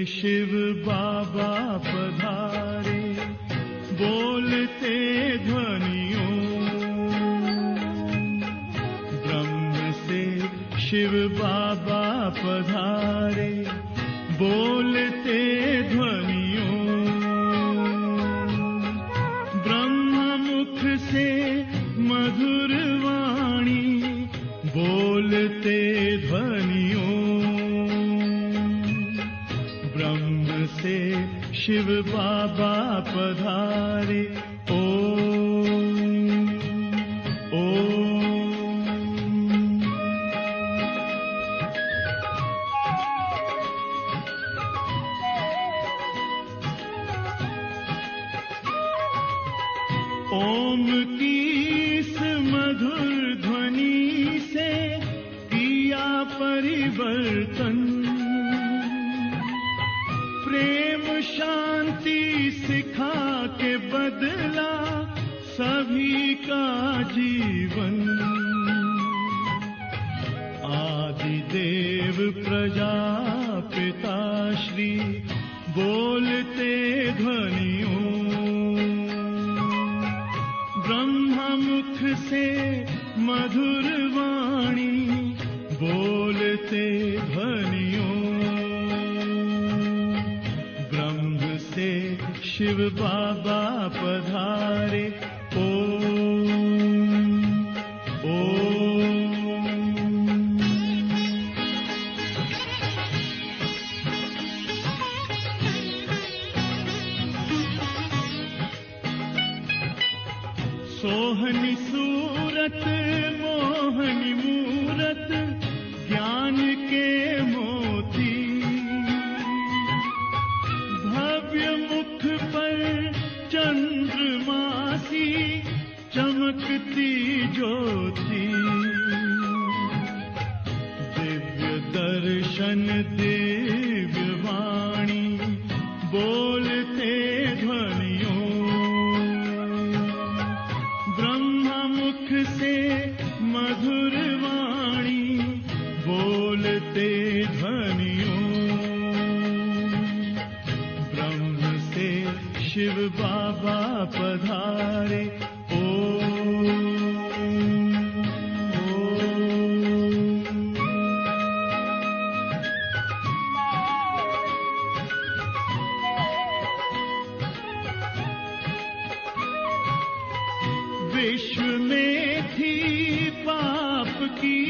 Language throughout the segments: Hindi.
शिव बाबा पधारे, बोलते ध्वनियों। ब्रह्म से शिव बाबा पधारे, बोलते ध्वनियों। ब्रह्म मुख से मधुर वाणी, बोलते ध्वनियों। ब्रह्म से शिव बाबा पधारे, ओम ओम। ओम की इस मधुर ध्वनि से किया परिवर्तन, प्रेम शांति सिखा के बदला सभी का जीवन। आदि देव प्रजापिता श्री, बोलते ध्वनियों। ब्रह्म मुख से मधुर वाणी, बोलते ध्वनियों। ब्रह्म से शिव बाबा पधारे, ओम ओम। सोहनी सूरत मोहनी मूरत, ज्ञान के मोती। भव्य मुख पर चंद्रमासी, चमकती ज्योति। दिव्य दर्शन दिव्य वाणी, बोलते ध्वनियों। ब्रह्म मुख से मधुर वाणी, बोलते ध्वनियों। ब्रह्म से शिव बाबा पधारे, ओम ओम। विश्व में थी पाप की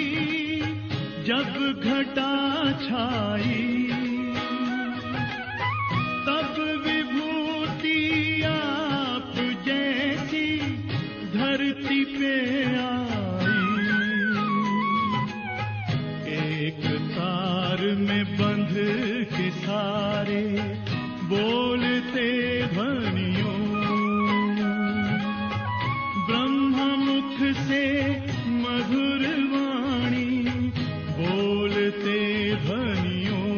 जब घटा छाई, तब विभूति आप जैसी धरती पे आई। एक तार में बंध के सारे, बोलते ध्वनियों। ब्रह्म मुख से मधुर वाणी, बोलते ध्वनियों।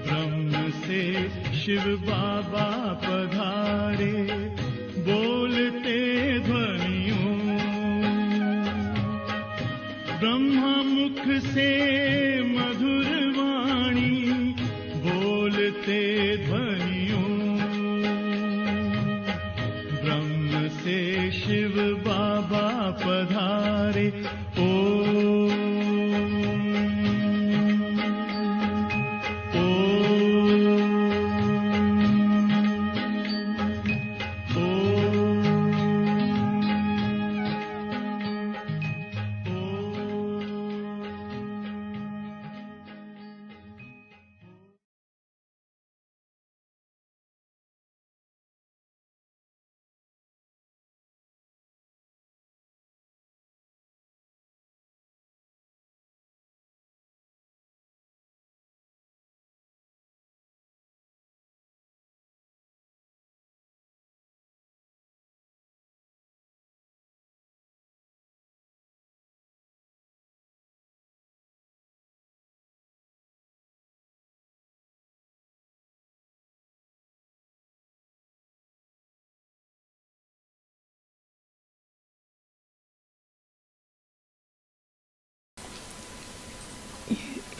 ब्रह्म से शिव बाबा पधारे, बोलते ध्वनियों। ब्रह्म मुख से मधुर वाणी, बोलते ध्वनियों। ब्रह्म से शिव बाबा पधारे, ओम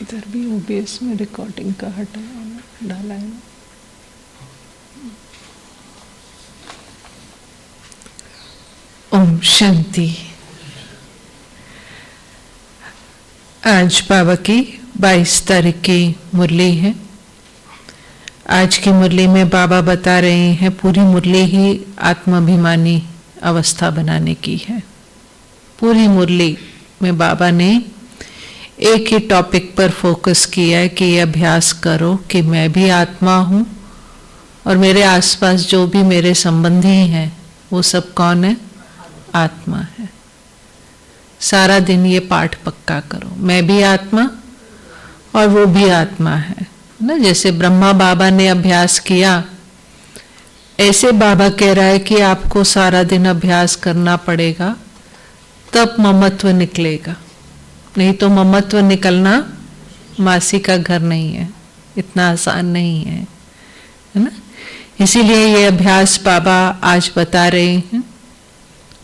इधर भी OBS में रिकॉर्डिंग का हटाया डाला है ना। ओम शांति। आज बाबा की 22 तारीख की मुरली है। आज की मुरली में बाबा बता रहे हैं, पूरी मुरली ही आत्माभिमानी अवस्था बनाने की है। पूरी मुरली में बाबा ने एक ही टॉपिक पर फोकस किया है कि ये अभ्यास करो कि मैं भी आत्मा हूँ और मेरे आसपास जो भी मेरे संबंधी हैं वो सब कौन है? आत्मा है। सारा दिन ये पाठ पक्का करो, मैं भी आत्मा और वो भी आत्मा है ना। जैसे ब्रह्मा बाबा ने अभ्यास किया, ऐसे बाबा कह रहा है कि आपको सारा दिन अभ्यास करना पड़ेगा, तब ममत्व निकलेगा। नहीं तो ममत्व निकलना मासी का घर नहीं है, इतना आसान नहीं है ना। इसीलिए ये अभ्यास बाबा आज बता रहे हैं।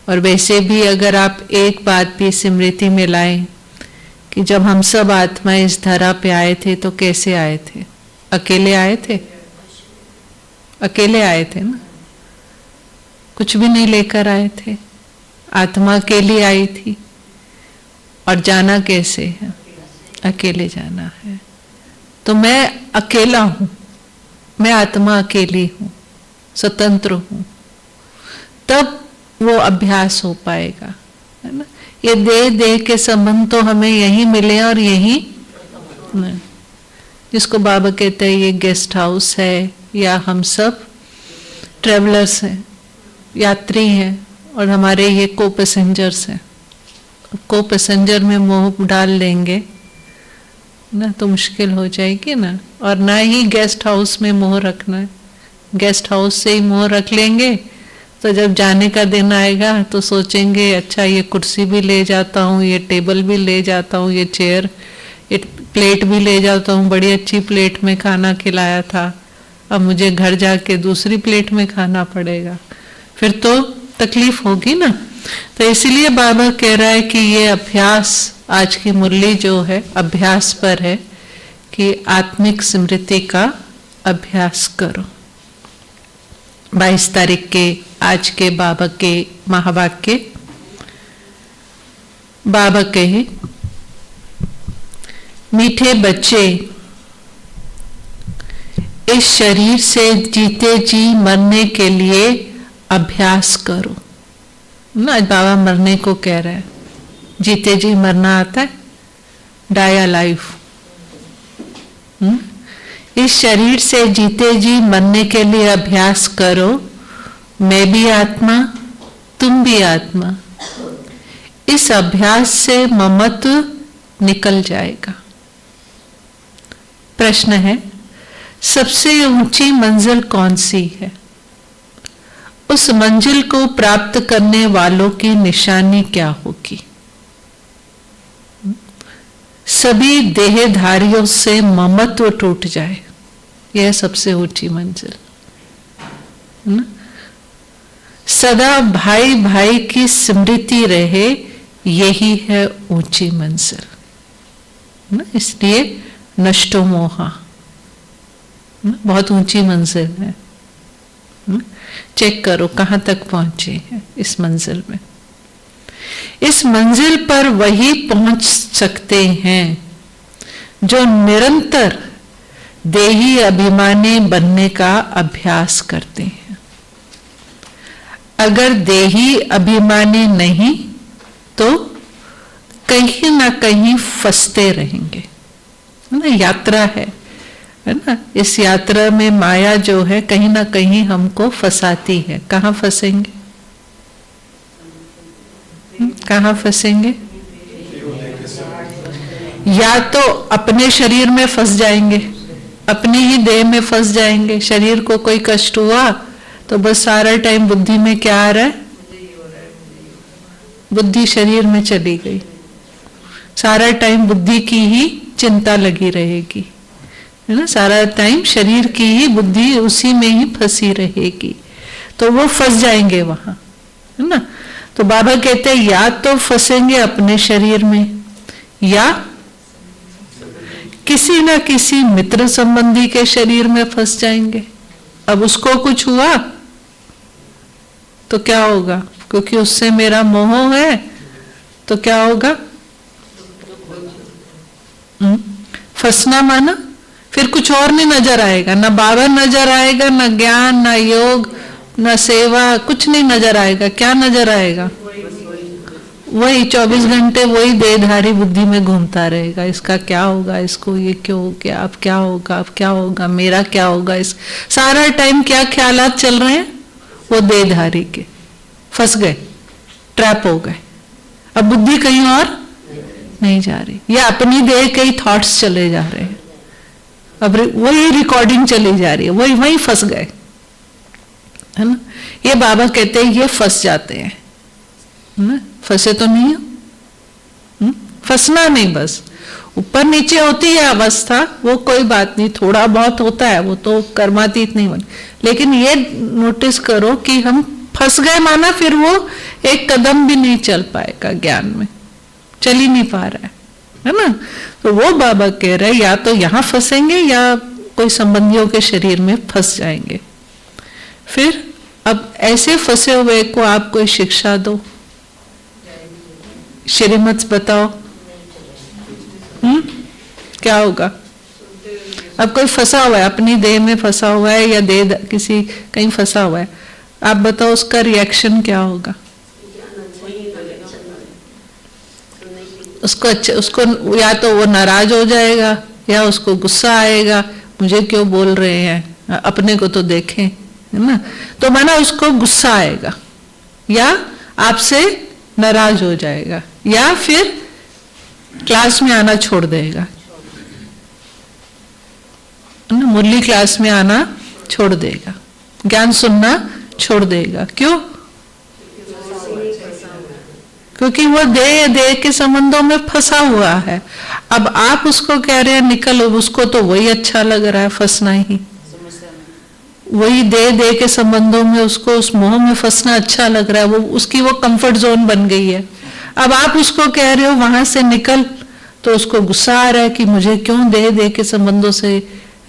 और वैसे भी अगर आप एक बात भी स्मृति में लाएं कि जब हम सब आत्मा इस धरा पे आए थे तो कैसे आए थे? अकेले आए थे? अकेले आए थे ना, कुछ भी नहीं लेकर आए थे। आत्मा अकेली आई थी। और जाना कैसे है? अकेले जाना है। तो मैं अकेला हूं, मैं आत्मा अकेली हूं, स्वतंत्र हूं, तब वो अभ्यास हो पाएगा, है ना। ये देह देह के संबंध तो हमें यहीं मिले और यहीं नहीं। जिसको बाबा कहते हैं ये गेस्ट हाउस है, या हम सब ट्रेवलर्स हैं, यात्री हैं, और हमारे ये को पैसेंजर्स हैं। को पैसेंजर में मोह डाल लेंगे ना तो मुश्किल हो जाएगी ना। और ना ही गेस्ट हाउस में मोह रखना है। गेस्ट हाउस से ही मोह रख लेंगे तो जब जाने का दिन आएगा तो सोचेंगे अच्छा ये कुर्सी भी ले जाता हूँ, ये टेबल भी ले जाता हूँ, ये चेयर, ये प्लेट भी ले जाता हूँ, बड़ी अच्छी प्लेट में खाना खिलाया था, अब मुझे घर जाके दूसरी प्लेट में खाना पड़ेगा, फिर तो तकलीफ होगी ना। तो इसीलिए बाबा कह रहा है कि ये अभ्यास, आज की मुरली जो है अभ्यास पर है कि आत्मिक स्मृति का अभ्यास करो। 22 तारीख के आज के बाबा के महावाक्य, बाबा कहे, मीठे बच्चे, इस शरीर से जीते जी मरने के लिए अभ्यास करो ना। आज बाबा मरने को कह रहा है। जीते जी मरना आता है, डाई अलाइव। इस शरीर से जीते जी मरने के लिए अभ्यास करो। मैं भी आत्मा, तुम भी आत्मा। इस अभ्यास से ममत्व निकल जाएगा। प्रश्न है, सबसे ऊंची मंजिल कौन सी है? उस मंजिल को प्राप्त करने वालों की निशानी क्या होगी? सभी देहधारियों से ममत्व टूट जाए, यह सबसे ऊंची मंजिल ना। सदा भाई भाई की स्मृति रहे, यही है ऊंची मंजिल ना। इसलिए नष्टो मोहा बहुत ऊंची मंजिल है। चेक करो कहां तक पहुंचे हैं इस मंजिल में। इस मंजिल पर वही पहुंच सकते हैं जो निरंतर देही अभिमानी बनने का अभ्यास करते हैं। अगर देही अभिमानी नहीं तो कहीं ना कहीं फंसते रहेंगे ना। यात्रा है ना। इस यात्रा में माया जो है कहीं ना कहीं हमको फंसाती है। कहाँ फंसेंगे? कहाँ फंसेंगे? या तो अपने शरीर में फंस जाएंगे, अपनी ही देह में फंस जाएंगे। शरीर को कोई कष्ट हुआ तो बस सारा टाइम बुद्धि में क्या आ रहा है? बुद्धि शरीर में चली गई, सारा टाइम बुद्धि की ही चिंता लगी रहेगी, है ना। सारा टाइम शरीर की ही बुद्धि उसी में ही फंसी रहेगी, तो वो फंस जाएंगे वहां, है ना। तो बाबा कहते हैं या तो फंसेंगे अपने शरीर में, या किसी ना किसी मित्र संबंधी के शरीर में फंस जाएंगे। अब उसको कुछ हुआ तो क्या होगा? क्योंकि उससे मेरा मोह है तो क्या होगा? फंसना माना फिर कुछ और नहीं नजर आएगा, ना बाबा नजर आएगा, ना ज्ञान, ना योग, ना सेवा, कुछ नहीं नजर आएगा। क्या नजर आएगा? वही 24 घंटे वही देहधारी बुद्धि में घूमता रहेगा। इसका क्या होगा, इसको ये क्यों हो गया, अब क्या होगा, अब क्या होगा, मेरा क्या होगा। इस सारा टाइम क्या ख्यालात चल रहे हैं? वो देहधारी के। फंस गए, ट्रैप हो गए। अब बुद्धि कहीं और नहीं जा रही, या अपनी देह के ही थॉट्स चले जा रहे हैं। अब वही रिकॉर्डिंग चली जा रही है, वही वही फंस गए, है ना। ये बाबा कहते हैं ये फंस जाते हैं, है ना। फंसे तो नहीं हो, फंसना नहीं, बस ऊपर नीचे होती है अवस्था, वो कोई बात नहीं, थोड़ा बहुत होता है, वो तो कर्मातीत नहीं बने। लेकिन ये नोटिस करो कि हम फंस गए, माना फिर वो एक कदम भी नहीं चल पाएगा, ज्ञान में चल ही नहीं पा रहा है ना। तो वो बाबा कह रहे हैं या तो यहां फंसेंगे या कोई संबंधियों के शरीर में फंस जाएंगे। फिर अब ऐसे फंसे हुए को आप कोई शिक्षा दो, श्रीमत बताओ, क्या होगा? अब कोई फंसा हुआ है, अपनी देह में फंसा हुआ है या देह किसी कहीं फंसा हुआ है, आप बताओ उसका रिएक्शन क्या होगा? उसको या तो वो नाराज हो जाएगा या उसको गुस्सा आएगा, मुझे क्यों बोल रहे हैं, अपने को तो देखें, है ना। तो माना उसको गुस्सा आएगा या आपसे नाराज हो जाएगा या फिर क्लास में आना छोड़ देगा, मुरली क्लास में आना छोड़ देगा, ज्ञान सुनना छोड़ देगा। क्यों? क्योंकि वो देह के संबंधों में फंसा हुआ है। अब आप उसको कह रहे हैं निकलो, उसको तो वही अच्छा लग रहा है, फंसना ही, वही देह के संबंधों में उसको उस मोह में फंसना अच्छा लग रहा है, वो उसकी वो कंफर्ट जोन बन गई है। अब आप उसको कह रहे हो वहां से निकल, तो उसको गुस्सा आ रहा है कि मुझे क्यों देह के संबंधों से,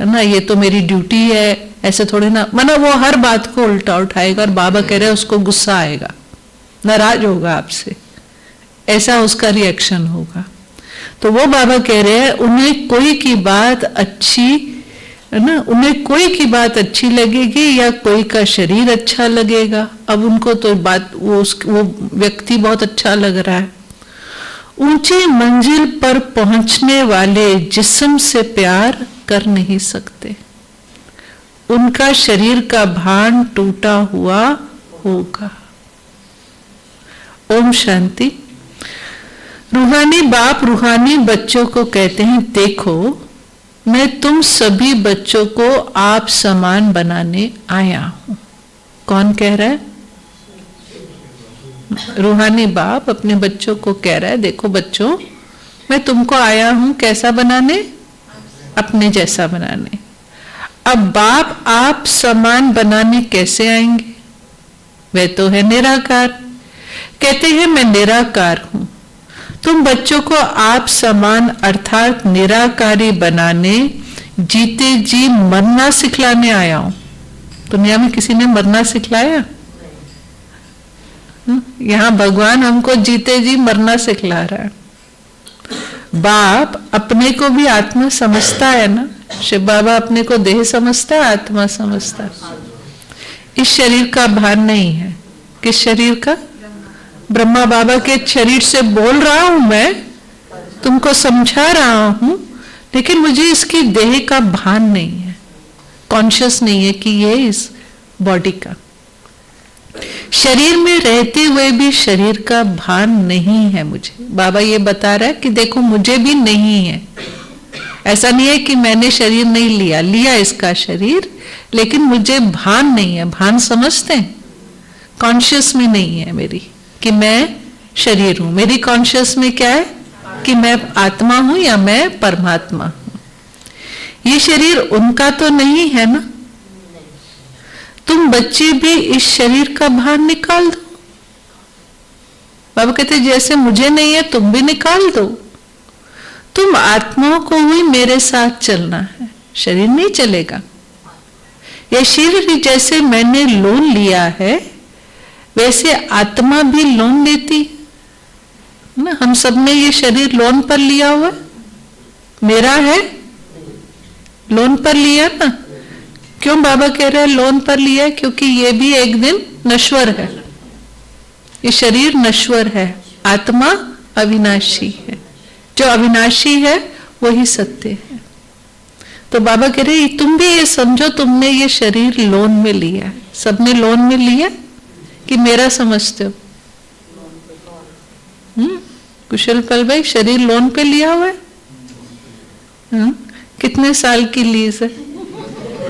है ना, ये तो मेरी ड्यूटी है, ऐसे थोड़ी ना, माना वो हर बात को उल्टा उठाएगा। और बाबा कह रहे हैं उसको गुस्सा आएगा, नाराज होगा आपसे, ऐसा उसका रिएक्शन होगा। तो वो बाबा कह रहे हैं उन्हें कोई की बात अच्छी, है ना, उन्हें कोई की बात अच्छी लगेगी या कोई का शरीर अच्छा लगेगा। अब उनको तो बात वो व्यक्ति बहुत अच्छा लग रहा है। ऊंची मंजिल पर पहुंचने वाले जिस्म से प्यार कर नहीं सकते, उनका शरीर का भान टूटा हुआ होगा। ओम शांति। रूहानी बाप रूहानी बच्चों को कहते हैं, देखो मैं तुम सभी बच्चों को आप समान बनाने आया हूं। कौन कह रहा है? रूहानी बाप अपने बच्चों को कह रहा है, देखो बच्चों मैं तुमको आया हूं कैसा बनाने? अपने जैसा बनाने। अब बाप आप समान बनाने कैसे आएंगे? वह तो है निराकार। कहते हैं मैं निराकार हूं, तुम बच्चों को आप समान अर्थात निराकारी बनाने, जीते जी मरना सिखलाने आया हूं। दुनिया में किसी ने मरना सिखलाया? यहां भगवान हमको जीते जी मरना सिखला रहा है। बाप अपने को भी आत्मा समझता है ना, शिव बाबा अपने को देह समझता है, आत्मा समझता है। इस शरीर का भान नहीं है। किस शरीर का? ब्रह्मा बाबा के शरीर से बोल रहा हूं मैं, तुमको समझा रहा हूं, लेकिन मुझे इसकी देह का भान नहीं है, कॉन्शियस नहीं है कि ये इस बॉडी का, शरीर में रहते हुए भी शरीर का भान नहीं है मुझे। बाबा ये बता रहा है कि देखो मुझे भी नहीं है। ऐसा नहीं है कि मैंने शरीर नहीं लिया, लिया इसका शरीर, लेकिन मुझे भान नहीं है। भान समझते हैं? कॉन्शियस में नहीं है मेरी कि मैं शरीर हूं। मेरी कॉन्शियस में क्या है कि मैं आत्मा हूं या मैं परमात्मा हूं। ये शरीर उनका तो नहीं है ना। तुम बच्चे भी इस शरीर का भान निकाल दो। बाबा कहते जैसे मुझे नहीं है तुम भी निकाल दो। तुम आत्माओं को ही मेरे साथ चलना है, शरीर नहीं चलेगा। ये शरीर जैसे मैंने लोन लिया है वैसे आत्मा भी लोन लेती है ना। हम सब ने ये शरीर लोन पर लिया हुआ, मेरा है, लोन पर लिया ना। क्यों बाबा कह रहे हैं लोन पर लिया? क्योंकि ये भी एक दिन नश्वर है, ये शरीर नश्वर है, आत्मा अविनाशी है। जो अविनाशी है वही सत्य है। तो बाबा कह रहे तुम भी ये समझो तुमने ये शरीर लोन में लिया। सबने लोन में लिया कि मेरा समझते हो? कुशल पल भाई शरीर लोन पे लिया हुआ है। कितने साल की लीज है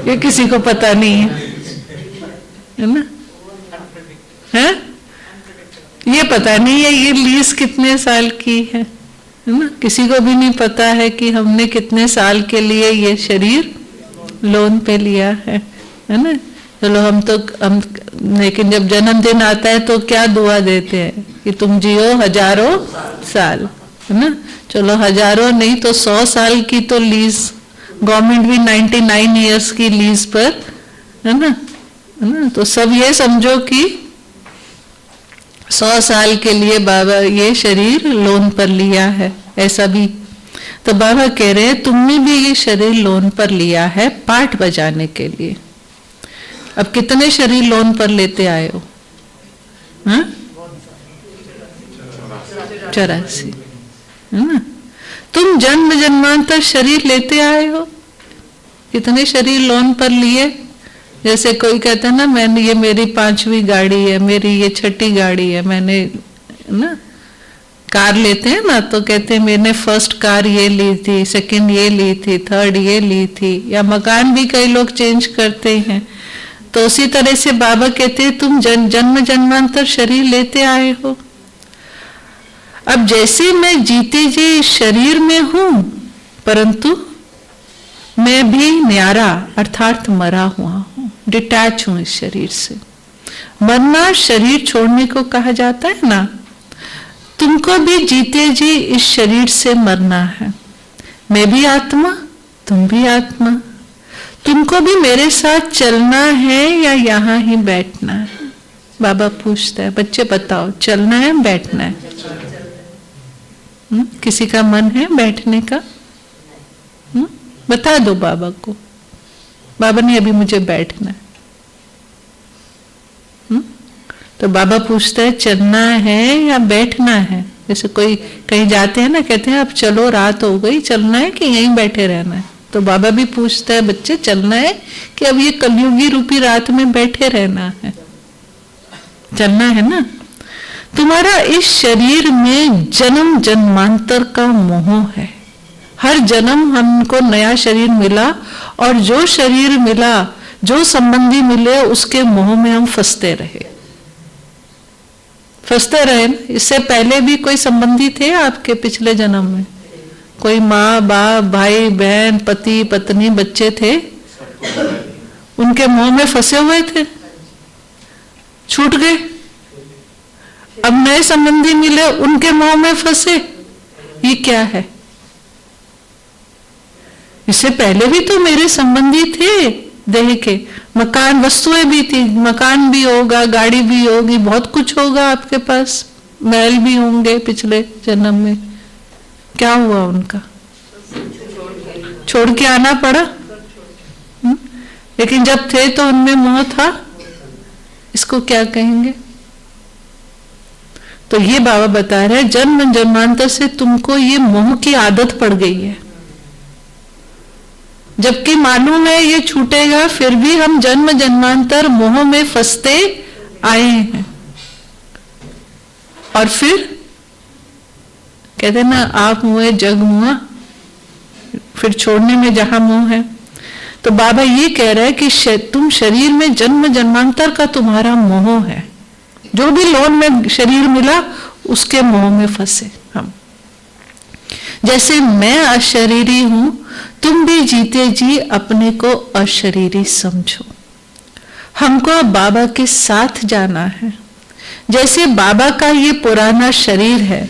ये किसी को पता नहीं है ना? है ये पता नहीं है ये लीज कितने साल की है ना? किसी को भी नहीं पता है कि हमने कितने साल के लिए ये शरीर लोन पे लिया है ना? चलो हम लेकिन जब जन्मदिन आता है तो क्या दुआ देते हैं कि तुम जियो हजारों साल, है ना? चलो हजारों नहीं तो 100 साल की तो लीज, गवर्नमेंट भी 99 इयर्स की लीज पर, है ना? तो सब ये समझो कि 100 साल के लिए बाबा ये शरीर लोन पर लिया है, ऐसा भी। तो बाबा कह रहे हैं तुमने भी ये शरीर लोन पर लिया है पाठ बजाने के लिए। अब कितने शरीर लोन पर लेते आए हो? 84, है ना? तुम जन्म जन्मांतर शरीर लेते आए हो। कितने शरीर लोन पर लिए? जैसे कोई कहता है ना मैंने ये मेरी 5वीं गाड़ी है, मेरी ये 6ठी गाड़ी है, मैंने ना कार लेते हैं ना तो कहते हैं मैंने फर्स्ट कार ये ली थी, सेकंड ये ली थी, थर्ड ये ली थी। या मकान भी कई लोग चेंज करते हैं। तो उसी तरह से बाबा कहते हैं तुम जन्म जन्मांतर शरीर लेते आए हो। अब जैसे मैं जीते जी शरीर में हूं परंतु मैं भी न्यारा अर्थात मरा हुआ हूं, डिटैच हूं इस शरीर से। मरना शरीर छोड़ने को कहा जाता है ना। तुमको भी जीते जी इस शरीर से मरना है। मैं भी आत्मा, तुम भी आत्मा। तुमको भी मेरे साथ चलना है या यहाँ ही बैठना है? बाबा पूछता है बच्चे बताओ चलना है बैठना है? किसी का मन है बैठने का? बता दो बाबा को। बाबा ने अभी मुझे बैठना है। तो बाबा पूछता है चलना है या बैठना है? जैसे कोई कहीं जाते हैं ना, कहते हैं अब चलो रात हो गई, चलना है कि यहीं बैठे रहना है? तो बाबा भी पूछता है बच्चे चलना है कि अब ये कलयुगी रूपी रात में बैठे रहना है? चलना है ना। तुम्हारा इस शरीर में जन्म जन्मांतर का मोह है। हर जन्म हमको नया शरीर मिला और जो शरीर मिला, जो संबंधी मिले उसके मोह में हम फंसते रहे। इससे पहले भी कोई संबंधी थे आपके पिछले जन्म में? कोई माँ बाप भाई बहन पति पत्नी बच्चे थे? उनके मोह में फंसे हुए थे, छूट गए। अब नए संबंधी मिले, उनके मोह में फंसे। ये क्या है? इससे पहले भी तो मेरे संबंधी थे देह के, मकान वस्तुएं भी थी, मकान भी होगा, गाड़ी भी होगी, बहुत कुछ होगा आपके पास, महल भी होंगे पिछले जन्म में। क्या हुआ उनका? छोड़ के आना पड़ा। लेकिन जब थे तो उनमें मोह था। इसको क्या कहेंगे? तो ये बाबा बता रहे हैं जन्म जन्मांतर से तुमको ये मोह की आदत पड़ गई है, जबकि मालूम है ये छूटेगा, फिर भी हम जन्म जन्मांतर मोह में फंसते आए हैं। और फिर कहते ना आप मुए जग मुआ, फिर छोड़ने में जहां मोह है। तो बाबा ये कह रहे हैं कि तुम शरीर में जन्म जन्मांतर का तुम्हारा मोह है। जो भी लोन में शरीर मिला उसके मोह में फंसे हम। जैसे मैं अशरीरी हूं, तुम भी जीते जी अपने को अशरीरी समझो। हमको अब बाबा के साथ जाना है। जैसे बाबा का ये पुराना शरीर है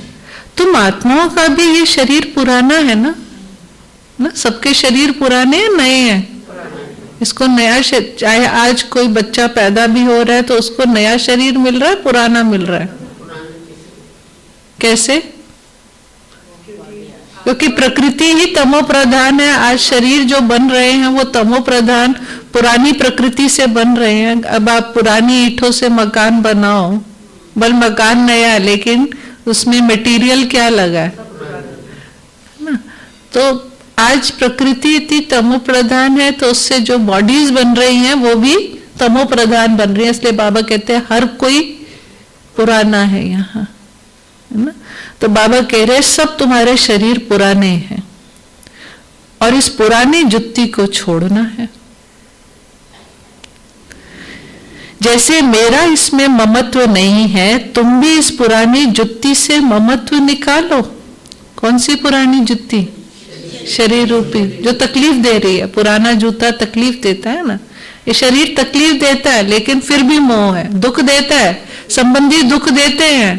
तुम आत्माओं का भी ये शरीर पुराना है ना? सबके शरीर पुराने हैं, नए हैं? इसको नया चाहे आज कोई बच्चा पैदा भी हो रहा है तो उसको नया शरीर मिल रहा है, पुराना मिल रहा है? कैसे? क्योंकि प्रकृति ही तमो प्रधान है। आज शरीर जो बन रहे हैं वो तमो प्रधान पुरानी प्रकृति से बन रहे हैं। अब आप पुरानी ईंटों से मकान बनाओ, बल मकान नया है लेकिन उसमें मटेरियल क्या लगा है ना? तो आज प्रकृति इतनी तमो प्रधान है तो उससे जो बॉडीज बन रही हैं वो भी तमो प्रधान बन रही है। इसलिए बाबा कहते हैं हर कोई पुराना है यहाँ, है ना? तो बाबा कह रहे सब तुम्हारे शरीर पुराने हैं और इस पुरानी जुत्ती को छोड़ना है। जैसे मेरा इसमें ममत्व नहीं है, तुम भी इस पुरानी जुत्ती से ममत्व निकालो। कौन सी पुरानी जुत्ती? शरीर रूपी, जो तकलीफ दे रही है। पुराना जूता तकलीफ देता है ना, ये शरीर तकलीफ देता है लेकिन फिर भी मोह है। दुख देता है, संबंधी दुख देते हैं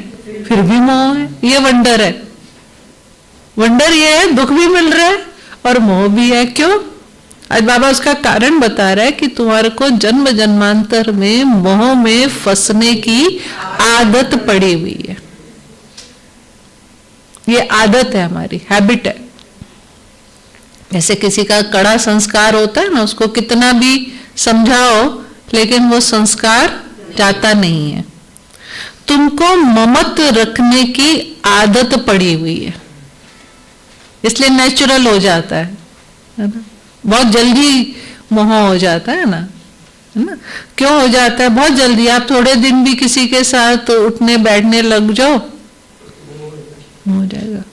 फिर भी मोह है। ये वंडर है। वंडर ये है दुख भी मिल रहा है और मोह भी है। क्यों? आज बाबा उसका कारण बता रहा है कि तुम्हारे को जन्म जन्मांतर में मोह में फंसने की आदत पड़ी हुई है। ये आदत है, हमारी हैबिट है। जैसे किसी का कड़ा संस्कार होता है ना, उसको कितना भी समझाओ लेकिन वो संस्कार जाता नहीं है। तुमको ममत्व रखने की आदत पड़ी हुई है, इसलिए नेचुरल हो जाता है ना? बहुत जल्दी मोह हो जाता है ना? क्यों हो जाता है? बहुत जल्दी। आप थोड़े दिन भी किसी के साथ उठने बैठने लग जाओ, हो जाएगा।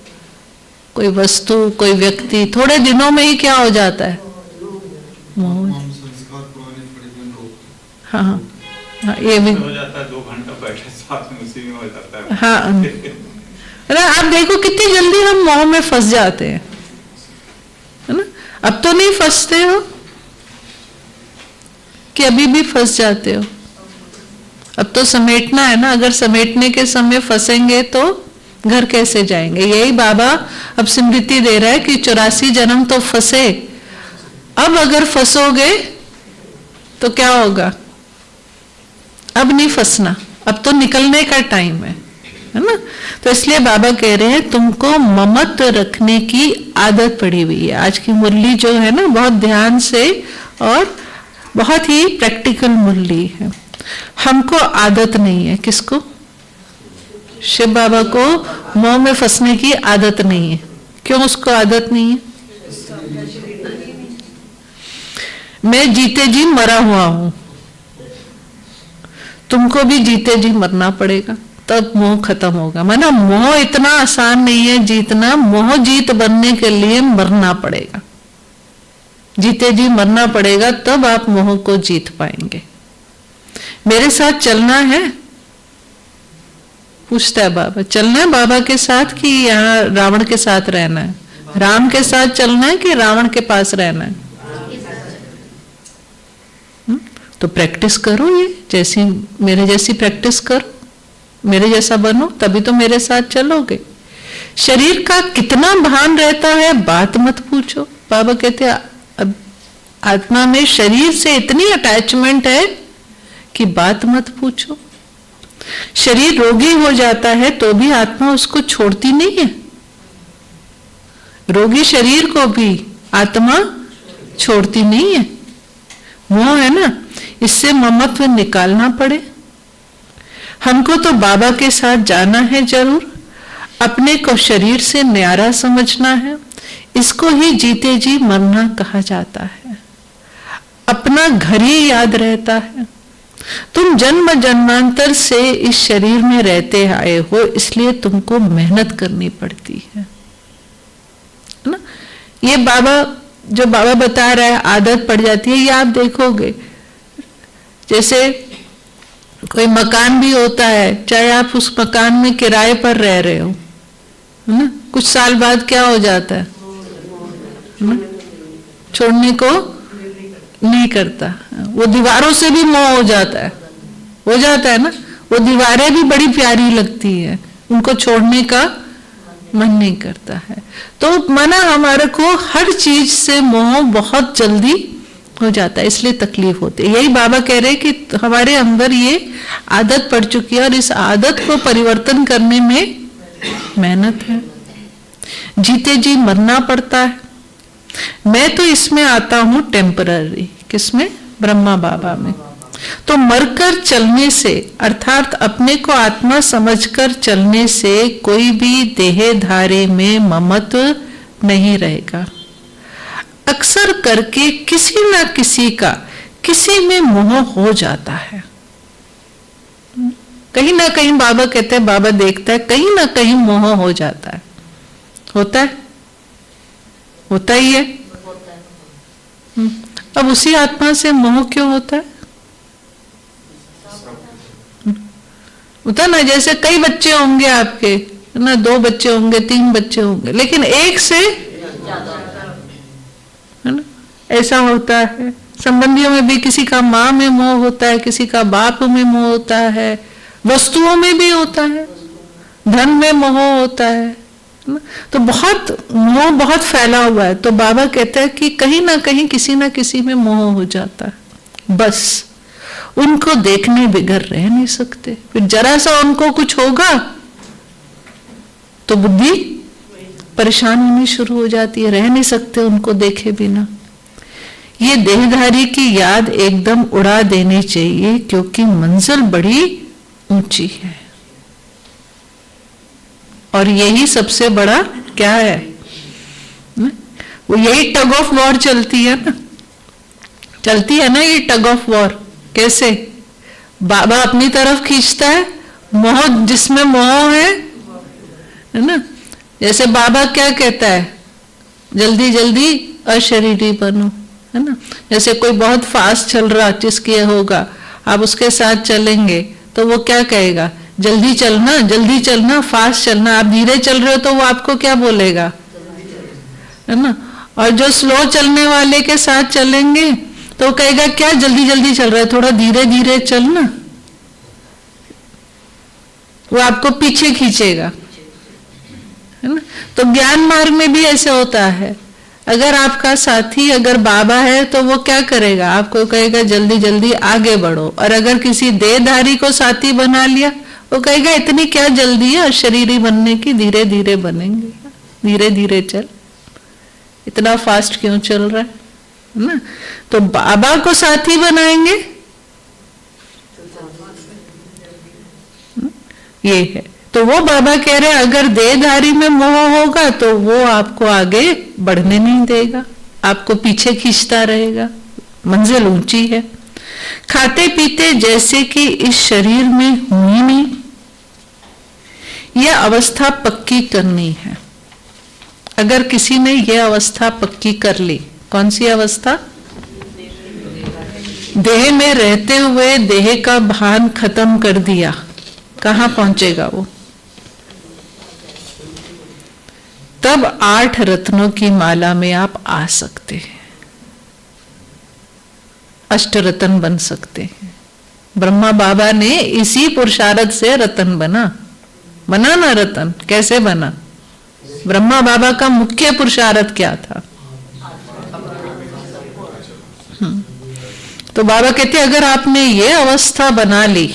कोई वस्तु, कोई व्यक्ति थोड़े दिनों में ही क्या हो जाता है? हाँ हाँ, ये भी हो जाता है। 2 घंटा बैठे साथ में उसी में हो जाता है। हाँ, अरे आप देखो कितनी जल्दी हम मोह में फंस जाते हैं, है ना? अब तो नहीं फंसते हो कि अभी भी फंस जाते हो? अब तो समेटना है ना। अगर समेटने के समय फंसेंगे तो घर कैसे जाएंगे? यही बाबा अब स्मृति दे रहा है कि 84 जन्म तो फंसे, अब अगर फंसोगे तो क्या होगा? अब नहीं फंसना, अब तो निकलने का टाइम है ना? तो इसलिए बाबा कह रहे हैं तुमको ममत्व रखने की आदत पड़ी हुई है। आज की मुरली जो है ना, बहुत ध्यान से और बहुत ही प्रैक्टिकल मुरली है। हमको आदत नहीं है। किसको? शिव बाबा को मोह में फंसने की आदत नहीं है। क्यों उसको आदत नहीं है? मैं जीते जी मरा हुआ हूं, तुमको भी जीते जी मरना पड़ेगा, तब मोह खत्म होगा। माना मोह इतना आसान नहीं है जीतना। मोह जीत बनने के लिए मरना पड़ेगा, जीते जी मरना पड़ेगा, तब आप मोह को जीत पाएंगे। मेरे साथ चलना है? पूछता है बाबा। चलना है बाबा के साथ कि यहाँ रावण के साथ रहना है? राम के साथ चलना है कि रावण के पास रहना है? तो प्रैक्टिस करो, ये जैसी मेरे जैसी प्रैक्टिस करो, मेरे जैसा बनो, तभी तो मेरे साथ चलोगे। शरीर का कितना भान रहता है बात मत पूछो। बाबा कहते हैं अब आत्मा में शरीर से इतनी अटैचमेंट है कि बात मत पूछो। शरीर रोगी हो जाता है तो भी आत्मा उसको छोड़ती नहीं है। रोगी शरीर को भी आत्मा छोड़ती नहीं है। मोह है ना, इससे ममत्व निकालना पड़े। हमको तो बाबा के साथ जाना है जरूर, अपने को शरीर से न्यारा समझना है। इसको ही जीते जी मरना कहा जाता है। अपना घर ही याद रहता है। तुम जन्म जन्मांतर से इस शरीर में रहते आए हो, इसलिए तुमको मेहनत करनी पड़ती है ना? ये बाबा जो बाबा बता रहा है आदत पड़ जाती है, ये आप देखोगे। जैसे कोई मकान भी होता है, चाहे आप उस मकान में किराए पर रह रहे हो, है ना? कुछ साल बाद क्या हो जाता है ना? छोड़ने को नहीं करता। वो दीवारों से भी मोह हो जाता है ना? वो दीवारें भी बड़ी प्यारी लगती है, उनको छोड़ने का मन नहीं करता है। तो माना हमारे को हर चीज से मोह बहुत जल्दी हो जाता है, इसलिए तकलीफ होती है। यही बाबा कह रहे हैं कि हमारे अंदर ये आदत पड़ चुकी है और इस आदत को परिवर्तन करने में मेहनत है, जीते जी मरना पड़ता है। मैं तो इसमें आता हूं टेम्पररी, किसमें? ब्रह्मा बाबा में। तो मरकर चलने से अर्थात अपने को आत्मा समझकर चलने से कोई भी देहधारी में ममत्व नहीं रहेगा। अक्सर करके किसी ना किसी का किसी में मोह हो जाता है। कहीं ना कहीं बाबा कहते हैं, बाबा देखता है कहीं ना कहीं मोह हो जाता है। होता है, होता ही है। अब उसी आत्मा से मोह क्यों होता है? होता ना, जैसे कई बच्चे होंगे आपके ना, 2 बच्चे होंगे, 3 बच्चे होंगे, लेकिन एक से है ना, ऐसा होता है। संबंधियों में भी किसी का माँ में मोह होता है, किसी का बाप में मोह होता है, वस्तुओं में भी होता है, धन में मोह होता है ना? तो बहुत मोह बहुत फैला हुआ है। तो बाबा कहते हैं कि कहीं ना कहीं किसी ना किसी में मोह हो जाता है, बस उनको देखने बिगर रह नहीं सकते। फिर जरा सा उनको कुछ होगा तो बुद्धि परेशान होनी शुरू हो जाती है, रह नहीं सकते उनको देखे बिना। ये देहधारी की याद एकदम उड़ा देनी चाहिए, क्योंकि मंजिल बड़ी ऊंची है और यही सबसे बड़ा क्या है, वो यही टग ऑफ वॉर चलती है ना, चलती है ना ये टग ऑफ वॉर। कैसे? बाबा अपनी तरफ खींचता है, मोह जिसमें मोह है ना। जैसे बाबा क्या कहता है, जल्दी जल्दी अशरीरी बनो, है ना। जैसे कोई बहुत फास्ट चल रहा जिसके होगा, आप उसके साथ चलेंगे तो वो क्या कहेगा, जल्दी चलना, फास्ट चलना। आप धीरे चल रहे हो तो वो आपको क्या बोलेगा, है ना। और जो स्लो चलने वाले के साथ चलेंगे तो कहेगा क्या जल्दी जल्दी चल रहा है, थोड़ा धीरे धीरे चलना। वो आपको पीछे खींचेगा, है ना। तो ज्ञान मार्ग में भी ऐसे होता है। अगर आपका साथी अगर बाबा है तो वो क्या करेगा, आपको कहेगा जल्दी जल्दी आगे बढ़ो। और अगर किसी देहधारी को साथी बना लिया, वो कहेगा इतनी क्या जल्दी है शरीरी बनने की, धीरे धीरे बनेंगे, धीरे धीरे चल, इतना फास्ट क्यों चल रहा है ना। तो बाबा को साथी बनाएंगे, ये है। तो वो बाबा कह रहे अगर देहधारी में मोह होगा तो वो आपको आगे बढ़ने नहीं देगा, आपको पीछे खींचता रहेगा, मंजिल ऊंची है। खाते पीते जैसे कि इस शरीर में हुई नहीं, यह अवस्था पक्की करनी है। अगर किसी ने यह अवस्था पक्की कर ली, कौन सी अवस्था? देह में रहते हुए देह का भान खत्म कर दिया, कहां पहुंचेगा वो? तब 8 रत्नों की माला में आप आ सकते हैं, अष्ट रत्न बन सकते हैं। ब्रह्मा बाबा ने इसी पुरुषार्थ से रत्न बना ना रत्न। कैसे बना? ब्रह्मा बाबा का मुख्य पुरुषार्थ क्या था? तो बाबा कहते अगर आपने ये अवस्था बना ली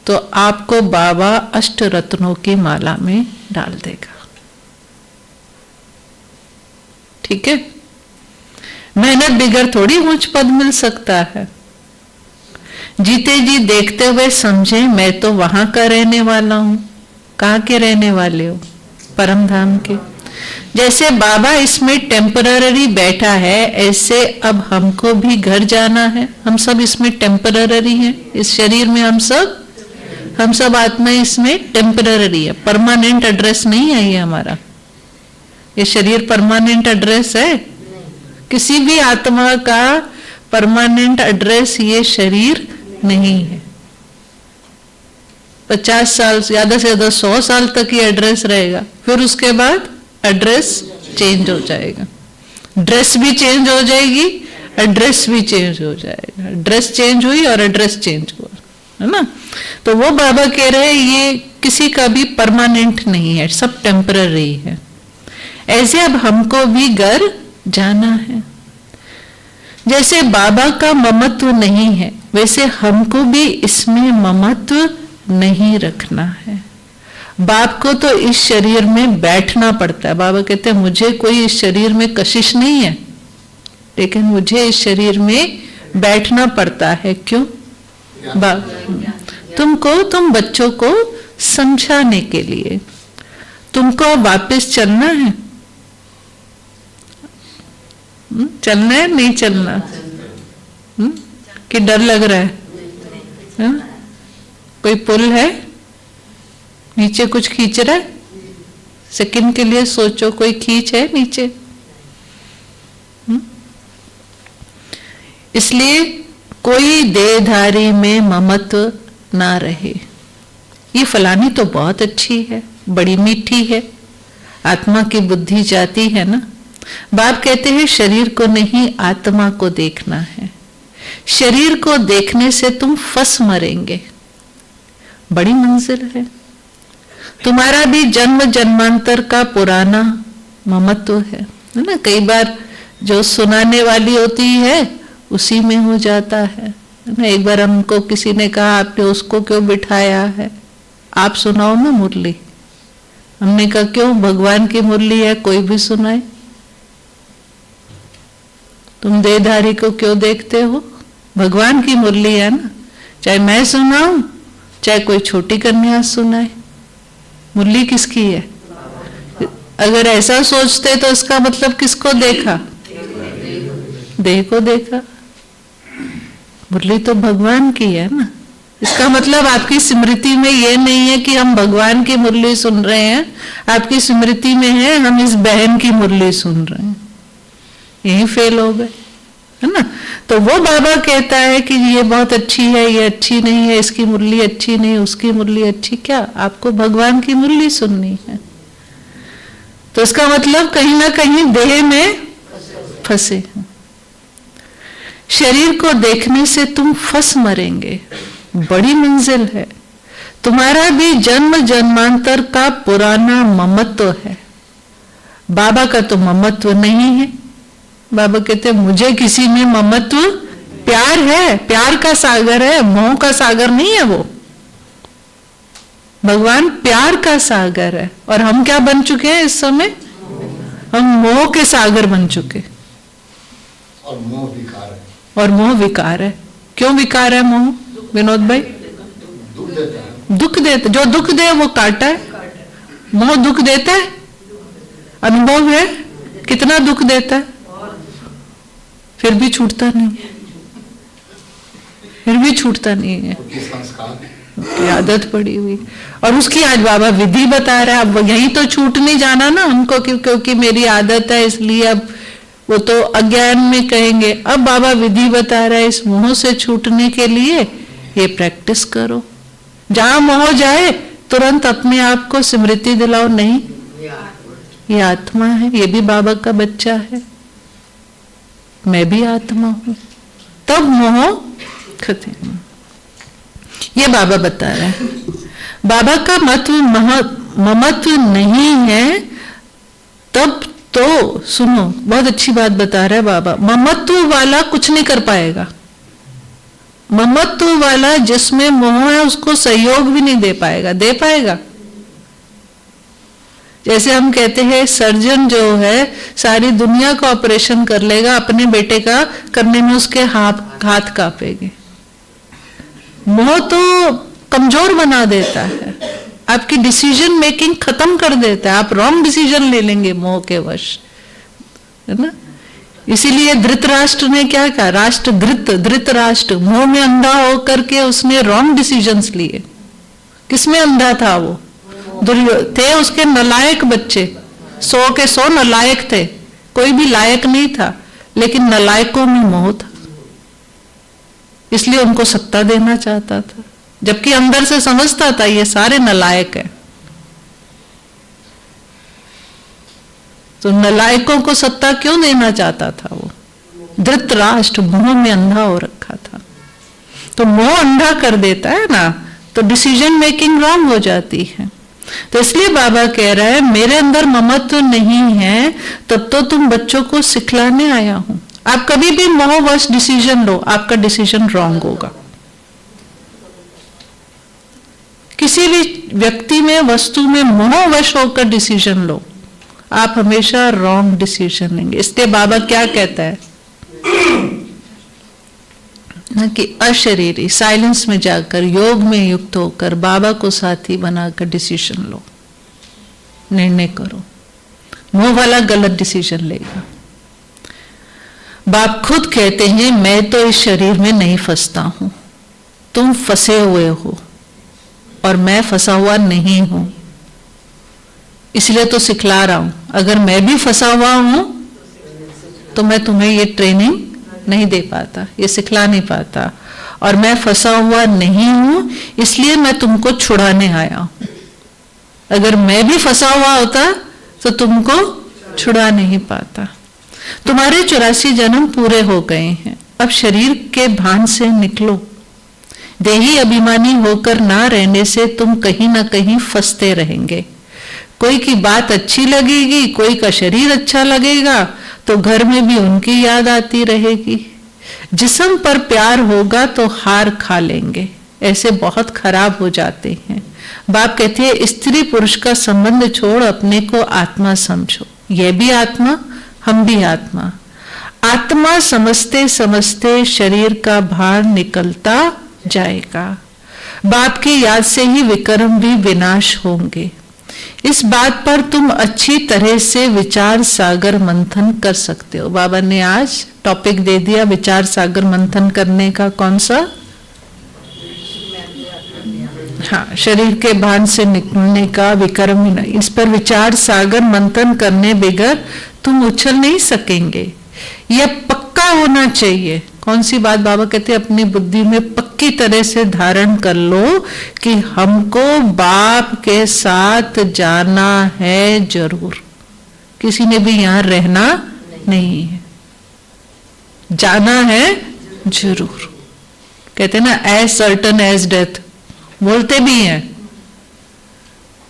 तो आपको बाबा अष्ट रत्नों की माला में डाल देगा। ठीक है, मेहनत बिगर थोड़ी ऊंच पद मिल सकता है। जीते जी देखते हुए समझे मैं तो वहां का रहने वाला हूं। कहाँ के रहने वाले हो? परम धाम के। जैसे बाबा इसमें टेम्पररी बैठा है, ऐसे अब हमको भी घर जाना है। हम सब इसमें टेम्पररी हैं, इस शरीर में हम सब आत्मा इसमें टेम्पररी है, परमानेंट एड्रेस नहीं है ये हमारा। ये शरीर परमानेंट एड्रेस है? किसी भी आत्मा का परमानेंट एड्रेस ये शरीर नहीं है। 50 साल ज्यादा से ज्यादा 100 साल तक ये एड्रेस रहेगा, फिर उसके बाद एड्रेस चेंज हो जाएगा। ड्रेस भी चेंज हो जाएगी, एड्रेस भी चेंज हो जाएगा। ड्रेस चेंज हुई और एड्रेस चेंज हुआ, है ना। तो वो बाबा कह रहे हैं ये किसी का भी परमानेंट नहीं है, सब टेम्पररी है। ऐसे अब हमको भी घर जाना है। जैसे बाबा का ममत्व नहीं है, वैसे हमको भी इसमें ममत्व नहीं रखना है। बाप को तो इस शरीर में बैठना पड़ता है। बाबा कहते हैं मुझे कोई इस शरीर में कशिश नहीं है, लेकिन मुझे इस शरीर में बैठना पड़ता है। क्यों? तुम बच्चों को समझाने के लिए। तुमको वापस चलना है, चलना है नहीं चलना? कि डर लग रहा है? कोई पुल है, नीचे कुछ खींच रहा है? सेकंड के लिए सोचो, कोई खींच है नीचे? इसलिए कोई देहधारी में ममत्व ना रहे। ये फलानी तो बहुत अच्छी है, बड़ी मीठी है, आत्मा की बुद्धि जाती है ना। बाप कहते हैं शरीर को नहीं, आत्मा को देखना है। शरीर को देखने से तुम फंस मरेंगे। बड़ी मंजिल है। तुम्हारा भी जन्म जन्मांतर का पुराना ममत्व है ना। कई बार जो सुनाने वाली होती है उसी में हो जाता है ना। एक बार हमको किसी ने कहा आपने उसको क्यों बिठाया है, आप सुनाओ ना मुरली। हमने कहा क्यों, भगवान की मुरली है, कोई भी सुनाए। तुम देहधारी को क्यों देखते हो? भगवान की मुरली है ना, चाहे मैं सुनाऊं चाहे कोई छोटी कन्या सुनाए, मुरली किसकी है? अगर ऐसा सोचते तो इसका मतलब किसको देखा? देह को देखा। मुरली तो भगवान की है ना। इसका मतलब आपकी स्मृति में ये नहीं है कि हम भगवान की मुरली सुन रहे हैं, आपकी स्मृति में है हम इस बहन की मुरली सुन रहे हैं। यही फेल हो गए, है ना। तो वो बाबा कहता है कि ये बहुत अच्छी है, ये अच्छी नहीं है, इसकी मुरली अच्छी नहीं, उसकी मुरली अच्छी। क्या आपको भगवान की मुरली सुननी है? तो इसका मतलब कहीं ना कहीं देह में फंसे हैं। शरीर को देखने से तुम फंस मरेंगे। बड़ी मंजिल है। तुम्हारा भी जन्म जन्मांतर का पुराना ममत्व है। बाबा का तो ममत्व नहीं है। बाबा कहते हैं मुझे किसी में ममत्व, प्यार है, प्यार का सागर है, मोह का सागर नहीं है वो। भगवान प्यार का सागर है और हम क्या बन चुके हैं इस समय? हम मोह के सागर बन चुके। और मोह विकार है। और मोह विकार है। क्यों विकार है मोह विनोद भाई? दुख देता है। दुख देता, जो दुख दे वो काटा है। मोह दुख देता है, अनुभव है कितना दुख देता है, फिर भी छूटता नहीं है, फिर भी छूटता नहीं है। की आदत पड़ी हुई। और उसकी आज बाबा विधि बता रहा है। अब यही तो छूट नहीं जाना ना हमको, क्योंकि मेरी आदत है इसलिए। अब वो तो अज्ञान में कहेंगे, अब बाबा विधि बता रहा है इस मोह से छूटने के लिए ये प्रैक्टिस करो। जहां मोह जाए तुरंत अपने आप को स्मृति दिलाओ, नहीं ये आत्मा है, ये भी बाबा का बच्चा है, मैं भी आत्मा हूं, तब मोह खत्म। ये बाबा बता रहे हैं। बाबा का ममत्व नहीं है, तब तो सुनो बहुत अच्छी बात बता रहे हैं बाबा। ममत्व वाला कुछ नहीं कर पाएगा। ममत्व वाला जिसमें मोह है उसको सहयोग भी नहीं दे पाएगा। दे पाएगा? जैसे हम कहते हैं सर्जन जो है सारी दुनिया का ऑपरेशन कर लेगा, अपने बेटे का करने में उसके हाथ कांपेंगे। मोह तो कमजोर बना देता है, आपकी डिसीजन मेकिंग खत्म कर देता है। आप रॉन्ग डिसीजन ले लेंगे मोह के वश, है ना। इसीलिए धृतराष्ट्र ने क्या कहा? धृतराष्ट्र मोह में अंधा होकर के उसने रॉन्ग डिसीजंस लिए। किसमें अंधा था वो? थे उसके नलायक बच्चे, 100 के 100 नलायक थे, कोई भी लायक नहीं था, लेकिन नलायकों में मोह था, इसलिए उनको सत्ता देना चाहता था, जबकि अंदर से समझता था ये सारे नलायक हैं। तो नलायकों को सत्ता क्यों देना चाहता था वो? धृतराष्ट्र मोह में अंधा हो रखा था। तो मोह अंधा कर देता है ना, तो डिसीजन मेकिंग रॉन्ग हो जाती है। तो इसलिए बाबा कह रहा है मेरे अंदर ममत्व नहीं है, तब तो तुम बच्चों को सिखलाने आया हूं। आप कभी भी मोहवश डिसीजन लो, आपका डिसीजन रॉन्ग होगा। किसी भी व्यक्ति में, वस्तु में मोहवश होकर डिसीजन लो, आप हमेशा रॉन्ग डिसीजन लेंगे। इसलिए बाबा क्या कहता है ना कि अशरीरी, साइलेंस में जाकर, योग में युक्त होकर, बाबा को साथी बनाकर डिसीजन लो, निर्णय करो। मोह वाला गलत डिसीजन लेगा। बाप खुद कहते हैं मैं तो इस शरीर में नहीं फंसता हूं, तुम फंसे हुए हो और मैं फंसा हुआ नहीं हूं, इसलिए तो सिखला रहा हूं। अगर मैं भी फंसा हुआ हूं तो मैं तुम्हें ये ट्रेनिंग नहीं दे पाता, ये सिखला नहीं पाता, और मैं फंसा हुआ नहीं हूं इसलिए मैं तुमको छुड़ाने आया हूं। अगर मैं भी फंसा हुआ होता तो तुमको छुड़ा नहीं पाता। तुम्हारे 84 जन्म पूरे हो गए हैं, अब शरीर के भान से निकलो। देही अभिमानी होकर ना रहने से तुम कहीं ना कहीं फंसते रहेंगे। कोई की बात अच्छी लगेगी, कोई का शरीर अच्छा लगेगा, तो घर में भी उनकी याद आती रहेगी। जिस्म पर प्यार होगा तो हार खा लेंगे, ऐसे बहुत खराब हो जाते हैं। बाप कहते हैं स्त्री पुरुष का संबंध छोड़ अपने को आत्मा समझो। यह भी आत्मा, हम भी आत्मा। आत्मा समझते समझते शरीर का भार निकलता जाएगा। बाप की याद से ही विक्रम भी विनाश होंगे। इस बात पर तुम अच्छी तरह से विचार सागर मंथन कर सकते हो। बाबा ने आज टॉपिक दे दिया विचार सागर मंथन करने का। कौन सा? हाँ, शरीर के भान से निकलने का, विक्रम। इस पर विचार सागर मंथन करने बगैर तुम उछल नहीं सकेंगे। यह पक्का होना चाहिए। कौन सी बात? बाबा कहते हैं अपनी बुद्धि में पक्की तरह से धारण कर लो कि हमको बाप के साथ जाना है जरूर। किसी ने भी यहां रहना नहीं है, जाना है जरूर। कहते हैं ना एज सर्टन एज डेथ, बोलते भी हैं,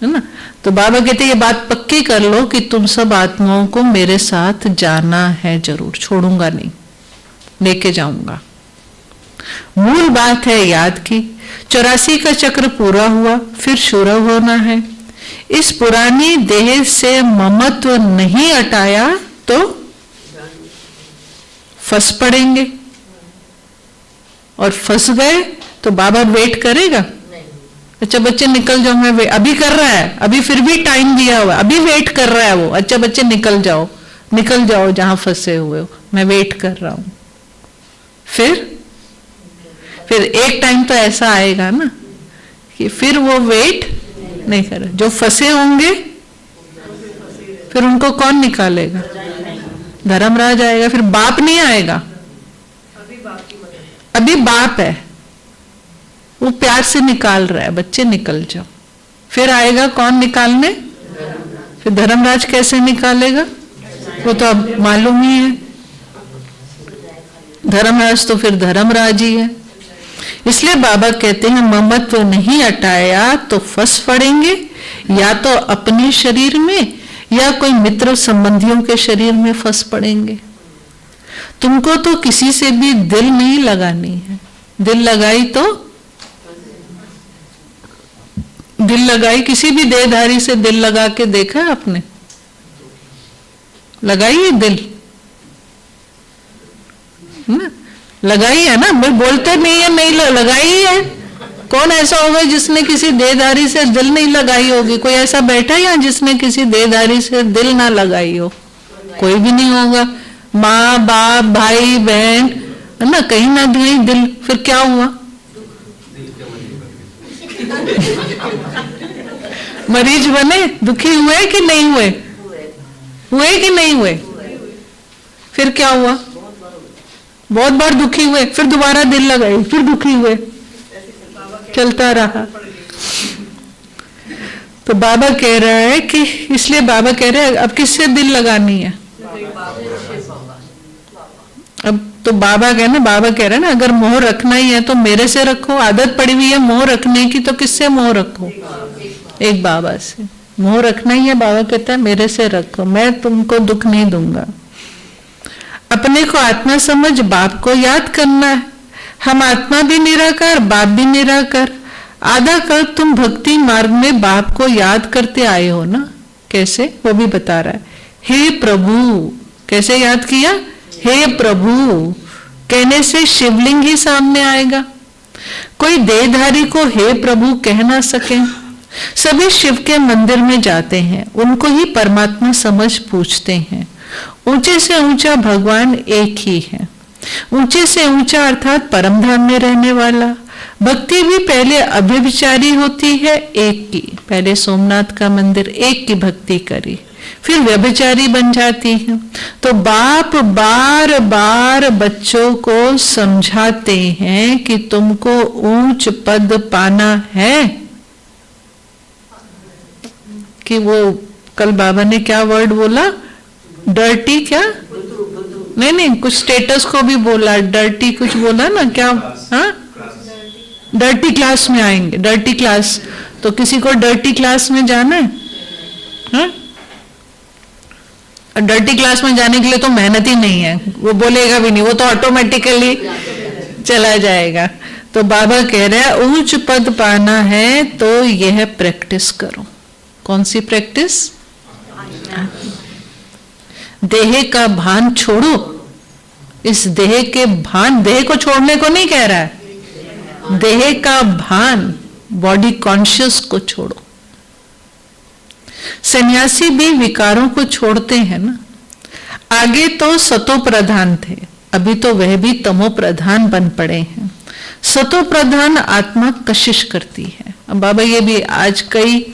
है ना। तो बाबा कहते ये बात पक्की कर लो कि तुम सब आत्माओं को मेरे साथ जाना है जरूर, छोड़ूंगा नहीं, लेके जाऊंगा। मूल बात है याद की। 84 का चक्र पूरा हुआ, फिर शुरू होना है। इस पुरानी देह से ममत्व नहीं हटाया तो फंस पड़ेंगे, और फंस गए तो बाबा वेट करेगा। अच्छा बच्चे निकल जाओ, मैं अभी कर रहा है, अभी फिर भी टाइम दिया हुआ, अभी वेट कर रहा है वो। अच्छा बच्चे निकल जाओ, निकल जाओ जहां फंसे हुए हो, मैं वेट कर रहा हूं। फिर एक टाइम तो ऐसा आएगा ना कि फिर वो वेट नहीं करे। जो फंसे होंगे फिर उनको कौन निकालेगा? धर्मराज आएगा, फिर बाप नहीं आएगा। अभी बाप है, वो प्यार से निकाल रहा है, बच्चे निकल जाओ। फिर आएगा कौन निकालने? फिर धर्मराज कैसे निकालेगा? वो तो अब मालूम ही है, धर्मराज तो फिर धर्मराज ही है। इसलिए बाबा कहते हैं ममत्व नहीं हटाया तो फंस पड़ेंगे, या तो अपने शरीर में या कोई मित्र संबंधियों के शरीर में फंस पड़ेंगे। तुमको तो किसी से भी दिल नहीं लगानी है। दिल लगाई तो दिल लगाई, किसी भी देहधारी से दिल लगा के देखा है आपने? लगाई है दिल ना? लगाई है ना, भाई बोलते नहीं है नहीं लगाई है। कौन ऐसा होगा जिसने किसी देहधारी से दिल नहीं लगाई होगी? कोई ऐसा बैठा है यहाँ जिसने किसी देहधारी से दिल ना लगाई हो? कोई भी नहीं होगा। माँ बाप भाई बहन है ना, कहीं ना कहीं दिल। फिर क्या हुआ? मरीज बने, दुखी हुए कि नहीं हुए? हुए कि नहीं हुए? फिर क्या हुआ? बहुत बार दुखी हुए, फिर दोबारा दिल लगाए, फिर दुखी हुए, चलता रहा। तो बाबा कह रहा है कि इसलिए बाबा कह रहे हैं अब किससे दिल लगानी है? अब तो बाबा कह रहे ना, अगर मोह रखना ही है तो मेरे से रखो। आदत पड़ी हुई है मोह रखने की, तो किससे मोह रखो? एक बाबा से। मोह रखना ही है, बाबा कहता है मेरे से रखो, मैं तुमको दुख नहीं दूंगा। अपने को आत्मा समझ, बाप को याद करना है। हम आत्मा भी निराकार, बाप भी निराकार। आधा कल तुम भक्ति मार्ग में बाप को याद करते आए हो ना, कैसे वो भी बता रहा है। हे प्रभु, कैसे याद किया? हे प्रभु कहने से शिवलिंग ही सामने आएगा। कोई देहधारी को हे प्रभु कह ना सके। सभी शिव के मंदिर में जाते हैं, उनको ही परमात्मा समझ पूछते हैं। ऊंचे से ऊंचा भगवान एक ही है। ऊंचे से ऊंचा अर्थात परम धाम में रहने वाला। भक्ति भी पहले अव्यभिचारी होती है, एक की। पहले सोमनाथ का मंदिर एक की भक्ति करी, फिर व्यभिचारी बन जाती है। तो बाप बार बार बच्चों को समझाते हैं कि तुमको ऊंच पद पाना है। कि वो कल बाबा ने क्या वर्ड बोला? डर्टी क्या? नहीं, कुछ स्टेटस को भी बोला, डर्टी कुछ बोला ना, क्या? हाँ, डर्टी क्लास में आएंगे। डर्टी क्लास, तो किसी को डर्टी क्लास में जाना है? हाँ? डर्टी क्लास में जाने के लिए तो मेहनत ही नहीं है, वो बोलेगा भी नहीं, वो तो ऑटोमेटिकली चला जाएगा। तो बाबा कह रहे हैं ऊंच पद पाना है तो यह प्रैक्टिस करो। कौन सी प्रैक्टिस? देह का भान छोड़ो। इस देह के भान, देह को छोड़ने को नहीं कह रहा है, देह का भान, बॉडी कॉन्शियस को छोड़ो। सन्यासी भी विकारों को छोड़ते हैं ना। आगे तो सतो प्रधान थे, अभी तो वह भी तमो प्रधान बन पड़े हैं। सतो प्रधान आत्मा कशिश करती है। अब बाबा ये भी आज कई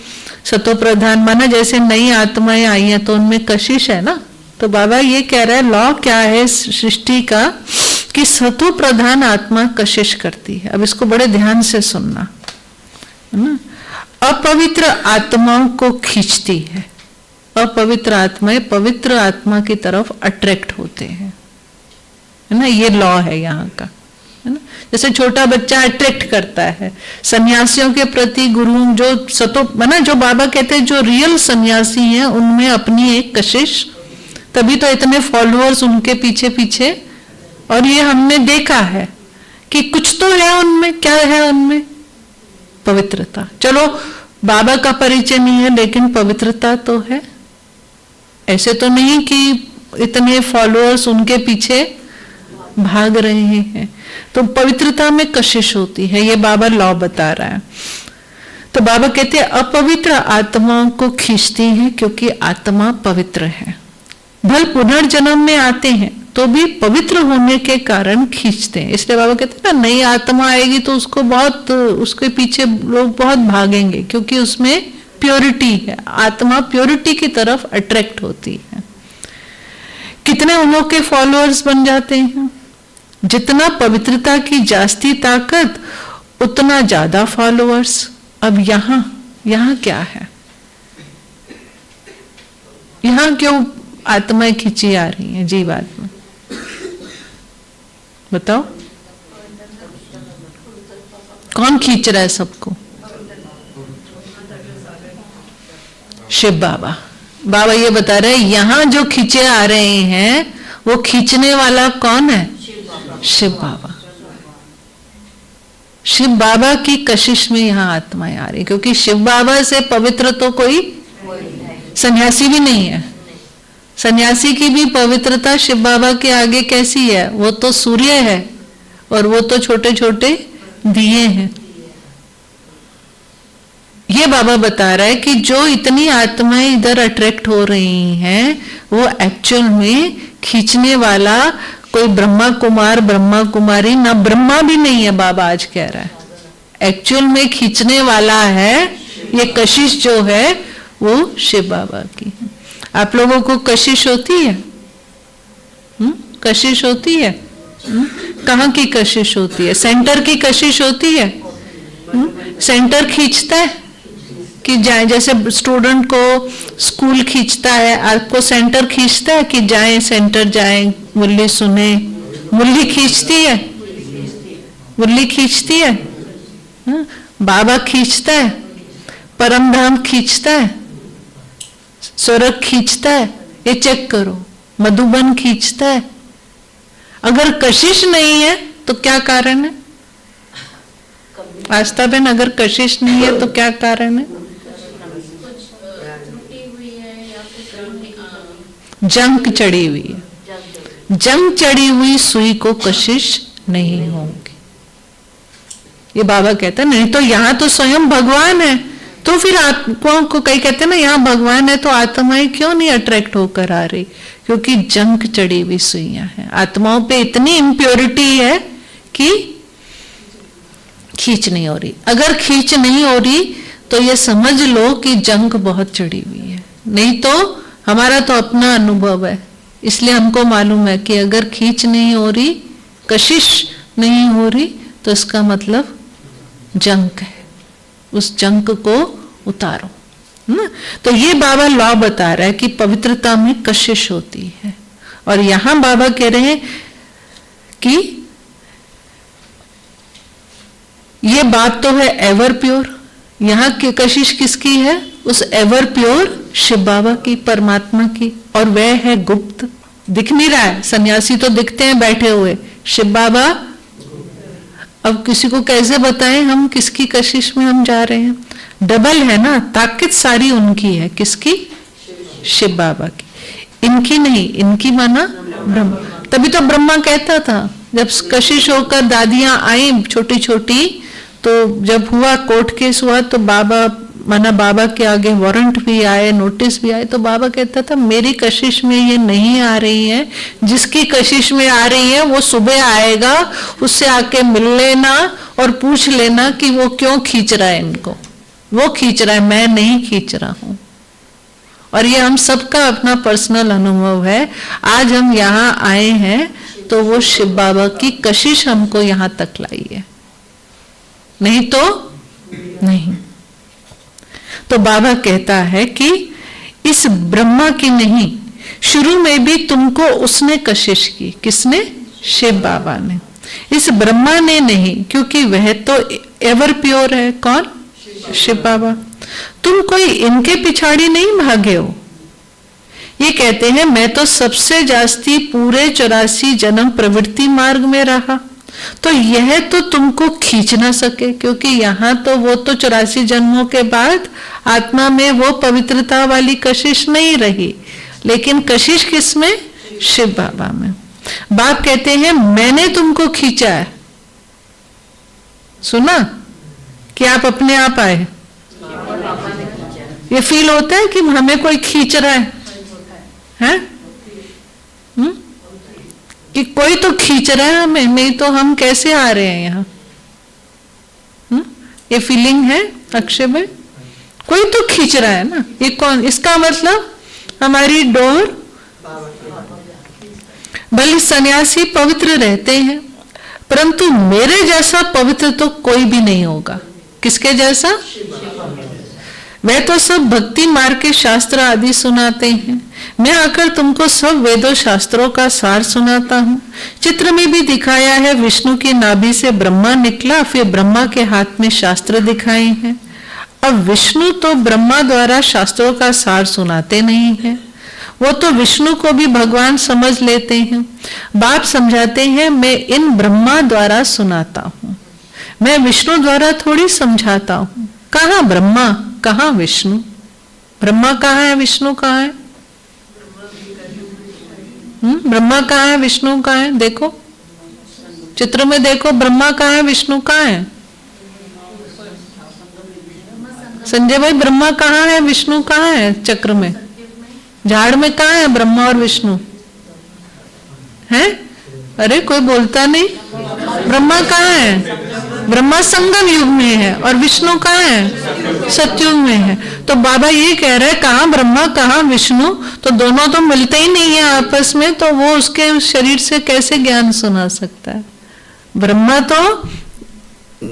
सतो प्रधान माना, जैसे नई आत्माएं आई हैं तो उनमें कशिश है ना। तो बाबा ये कह रहा है लॉ क्या है सृष्टि का, कि सतो प्रधान आत्मा कशिश करती है। अब इसको बड़े ध्यान से सुनना है ना। अपवित्र आत्माओं को खींचती है। अपवित्र आत्माएं पवित्र आत्मा की तरफ अट्रैक्ट होते हैं, है ना। ये लॉ है यहाँ का, है ना। जैसे छोटा बच्चा अट्रैक्ट करता है सन्यासियों के प्रति, गुरु जो सतो, है ना, जो बाबा कहते हैं जो रियल सन्यासी हैं उनमें अपनी एक कशिश, तभी तो इतने फॉलोअर्स उनके पीछे पीछे। और ये हमने देखा है कि कुछ तो है उनमें। क्या है उनमें? पवित्रता। चलो बाबा का परिचय नहीं है लेकिन पवित्रता तो है। ऐसे तो नहीं कि इतने फॉलोअर्स उनके पीछे भाग रहे हैं। तो पवित्रता में कशिश होती है, ये बाबा लॉ बता रहा है। तो बाबा कहते हैं अपवित्र आत्माओं को खींचती है क्योंकि आत्मा पवित्र है। भल पुनर्जन्म में आते हैं तो भी पवित्र होने के कारण खींचते हैं। इसलिए बाबा कहते हैं ना, नई आत्मा आएगी तो उसको बहुत, उसके पीछे लोग बहुत भागेंगे क्योंकि उसमें प्योरिटी है। आत्मा प्योरिटी की तरफ अट्रैक्ट होती है। कितने उन के फॉलोअर्स बन जाते हैं? जितना पवित्रता की जास्ती ताकत उतना ज्यादा फॉलोअर्स। अब यहाँ क्या है? यहाँ क्यों आत्माएं खींची आ रही हैं? जीवात्मा बताओ, कौन खींच रहा है सबको? शिव बाबा। बाबा ये बता रहे हैं यहां जो खींचे आ रहे हैं वो खींचने वाला कौन है? शिव बाबा। शिव बाबा की कशिश में यहां आत्माएं आ रही, क्योंकि शिव बाबा से पवित्र तो कोई सन्यासी भी नहीं है। सन्यासी की भी पवित्रता शिव बाबा के आगे कैसी है? वो तो सूर्य है और वो तो छोटे छोटे दिए हैं। ये बाबा बता रहा है कि जो इतनी आत्माएं इधर अट्रैक्ट हो रही हैं वो एक्चुअल में खींचने वाला कोई ब्रह्मा कुमार ब्रह्मा कुमारी ना, ब्रह्मा भी नहीं है। बाबा आज कह रहा है एक्चुअल में खींचने वाला है ये कशिश जो है वो शिव बाबा की है। आप लोगों को कशिश होती है? कशिश होती है? कहाँ की कशिश होती है? सेंटर की कशिश होती है? सेंटर खींचता है कि जाए, जैसे स्टूडेंट को स्कूल खींचता है, आपको सेंटर खींचता है कि जाए, सेंटर जाए, मुरली सुने, मुरली खींचती है, मुरली खींचती है, बाबा खींचता है, परम धाम खींचता है, स्वर्ग खींचता है, ये चेक करो, मधुबन खींचता है। अगर कशिश नहीं है तो क्या कारण है? आस्था बहन, अगर कशिश नहीं है तो क्या कारण है? जंग चढ़ी हुई है। जंग चढ़ी हुई सुई को कशिश नहीं होगी, ये बाबा कहते हैं। नहीं तो यहाँ तो स्वयं भगवान है, तो फिर आत्माओं को कई कहते हैं ना, यहाँ भगवान है तो आत्माएं क्यों नहीं अट्रैक्ट होकर आ रही? क्योंकि जंग चढ़ी हुई सुइयां हैं, आत्माओं पे इतनी इम्प्योरिटी है कि खींच नहीं हो रही। अगर खींच नहीं हो रही तो ये समझ लो कि जंग बहुत चढ़ी हुई है। नहीं तो हमारा तो अपना अनुभव है, इसलिए हमको मालूम है कि अगर खींच नहीं हो रही, कशिश नहीं हो रही, तो इसका मतलब जंग है। उस जंग को उतारो ना। तो ये बाबा लॉ बता रहा है कि पवित्रता में कशिश होती है। और यहां बाबा कह रहे हैं कि ये बात तो है एवर प्योर। यहां की कशिश किसकी है? उस एवर प्योर शिव बाबा की, परमात्मा की। और वह है गुप्त, दिख नहीं रहा है। सन्यासी तो दिखते हैं बैठे हुए, शिव बाबा अब किसी को कैसे बताएं हम किसकी कशिश में हम जा रहे हैं? डबल है ना, ताकत सारी उनकी है। किसकी? शिव बाबा की, इनकी नहीं। इनकी माना ब्रह्मा। तभी तो ब्रह्मा कहता था, जब कशिश होकर दादियां आई छोटी छोटी, तो जब हुआ कोर्ट केस हुआ तो बाबा माना बाबा के आगे वारंट भी आए, नोटिस भी आए, तो बाबा कहता था मेरी कशिश में ये नहीं आ रही है, जिसकी कशिश में आ रही है वो सुबह आएगा, उससे आके मिल लेना और पूछ लेना कि वो क्यों खींच रहा है इनको। वो खींच रहा है, मैं नहीं खींच रहा हूं। और ये हम सबका अपना पर्सनल अनुभव है। आज हम यहाँ आए हैं तो वो शिव बाबा की कशिश हमको यहाँ तक लाई है, नहीं तो नहीं। तो बाबा कहता है कि इस ब्रह्मा की नहीं, शुरू में भी तुमको उसने कशिश की। किसने? शिव बाबा ने। इस ब्रह्मा ने नहीं, क्योंकि वह तो एवर प्योर है। कौन? शिव बाबा। तुम कोई इनके पिछाड़ी नहीं भागे हो। ये कहते हैं मैं तो सबसे जास्ती पूरे 84 जन्म प्रवृत्ति मार्ग में रहा, तो यह तो तुमको खींच ना सके, क्योंकि यहाँ तो वो तो 84 जन्मों के बाद आत्मा में वो पवित्रता वाली कशिश नहीं रही, लेकिन कशिश किसमें? शिव बाबा में। बाप कहते हैं मैंने तुमको खींचा है। सुना कि आप अपने आप आए? ये फील होता है कि हमें कोई खींच रहा है? कि कोई तो खींच रहा है हमें, नहीं तो हम कैसे आ रहे हैं यहाँ? ये फीलिंग है अक्षय भाई? कोई तो खींच रहा है ना। ये कौन? इसका मतलब हमारी डोर। भले सन्यासी पवित्र रहते हैं, परंतु मेरे जैसा पवित्र तो कोई भी नहीं होगा। किसके जैसा? वह तो सब भक्ति मार्ग के शास्त्र आदि सुनाते हैं, मैं आकर तुमको सब वेदों शास्त्रों का सार सुनाता हूँ। चित्र में भी दिखाया है, विष्णु की नाभि से ब्रह्मा निकला, फिर ब्रह्मा के हाथ में शास्त्र दिखाए हैं। अब विष्णु तो ब्रह्मा द्वारा शास्त्रों का सार सुनाते नहीं हैं, वो तो विष्णु को भी भगवान समझ लेते हैं। बाप समझाते हैं मैं इन ब्रह्मा द्वारा सुनाता हूँ, मैं विष्णु द्वारा थोड़ी समझाता हूँ। कहाँ ब्रह्मा, कहाँ विष्णु? ब्रह्मा कहाँ है, विष्णु कहाँ है? ब्रह्मा कहाँ है, विष्णु कहाँ है? देखो चित्र में देखो, ब्रह्मा कहाँ है, विष्णु कहाँ है? संजय भाई ब्रह्मा कहाँ है, विष्णु कहाँ है? चक्र में, झाड़ में कहाँ है ब्रह्मा और विष्णु? हैं? अरे कोई बोलता नहीं। ब्रह्मा कहाँ है? ब्रह्मा संगम युग में है और विष्णु कहाँ है? सतयुग में है। तो बाबा ये कह रहे हैं कहाँ ब्रह्मा कहाँ विष्णु, तो दोनों तो मिलते ही नहीं है आपस में, तो वो उसके शरीर से कैसे ज्ञान सुना सकता है? ब्रह्मा तो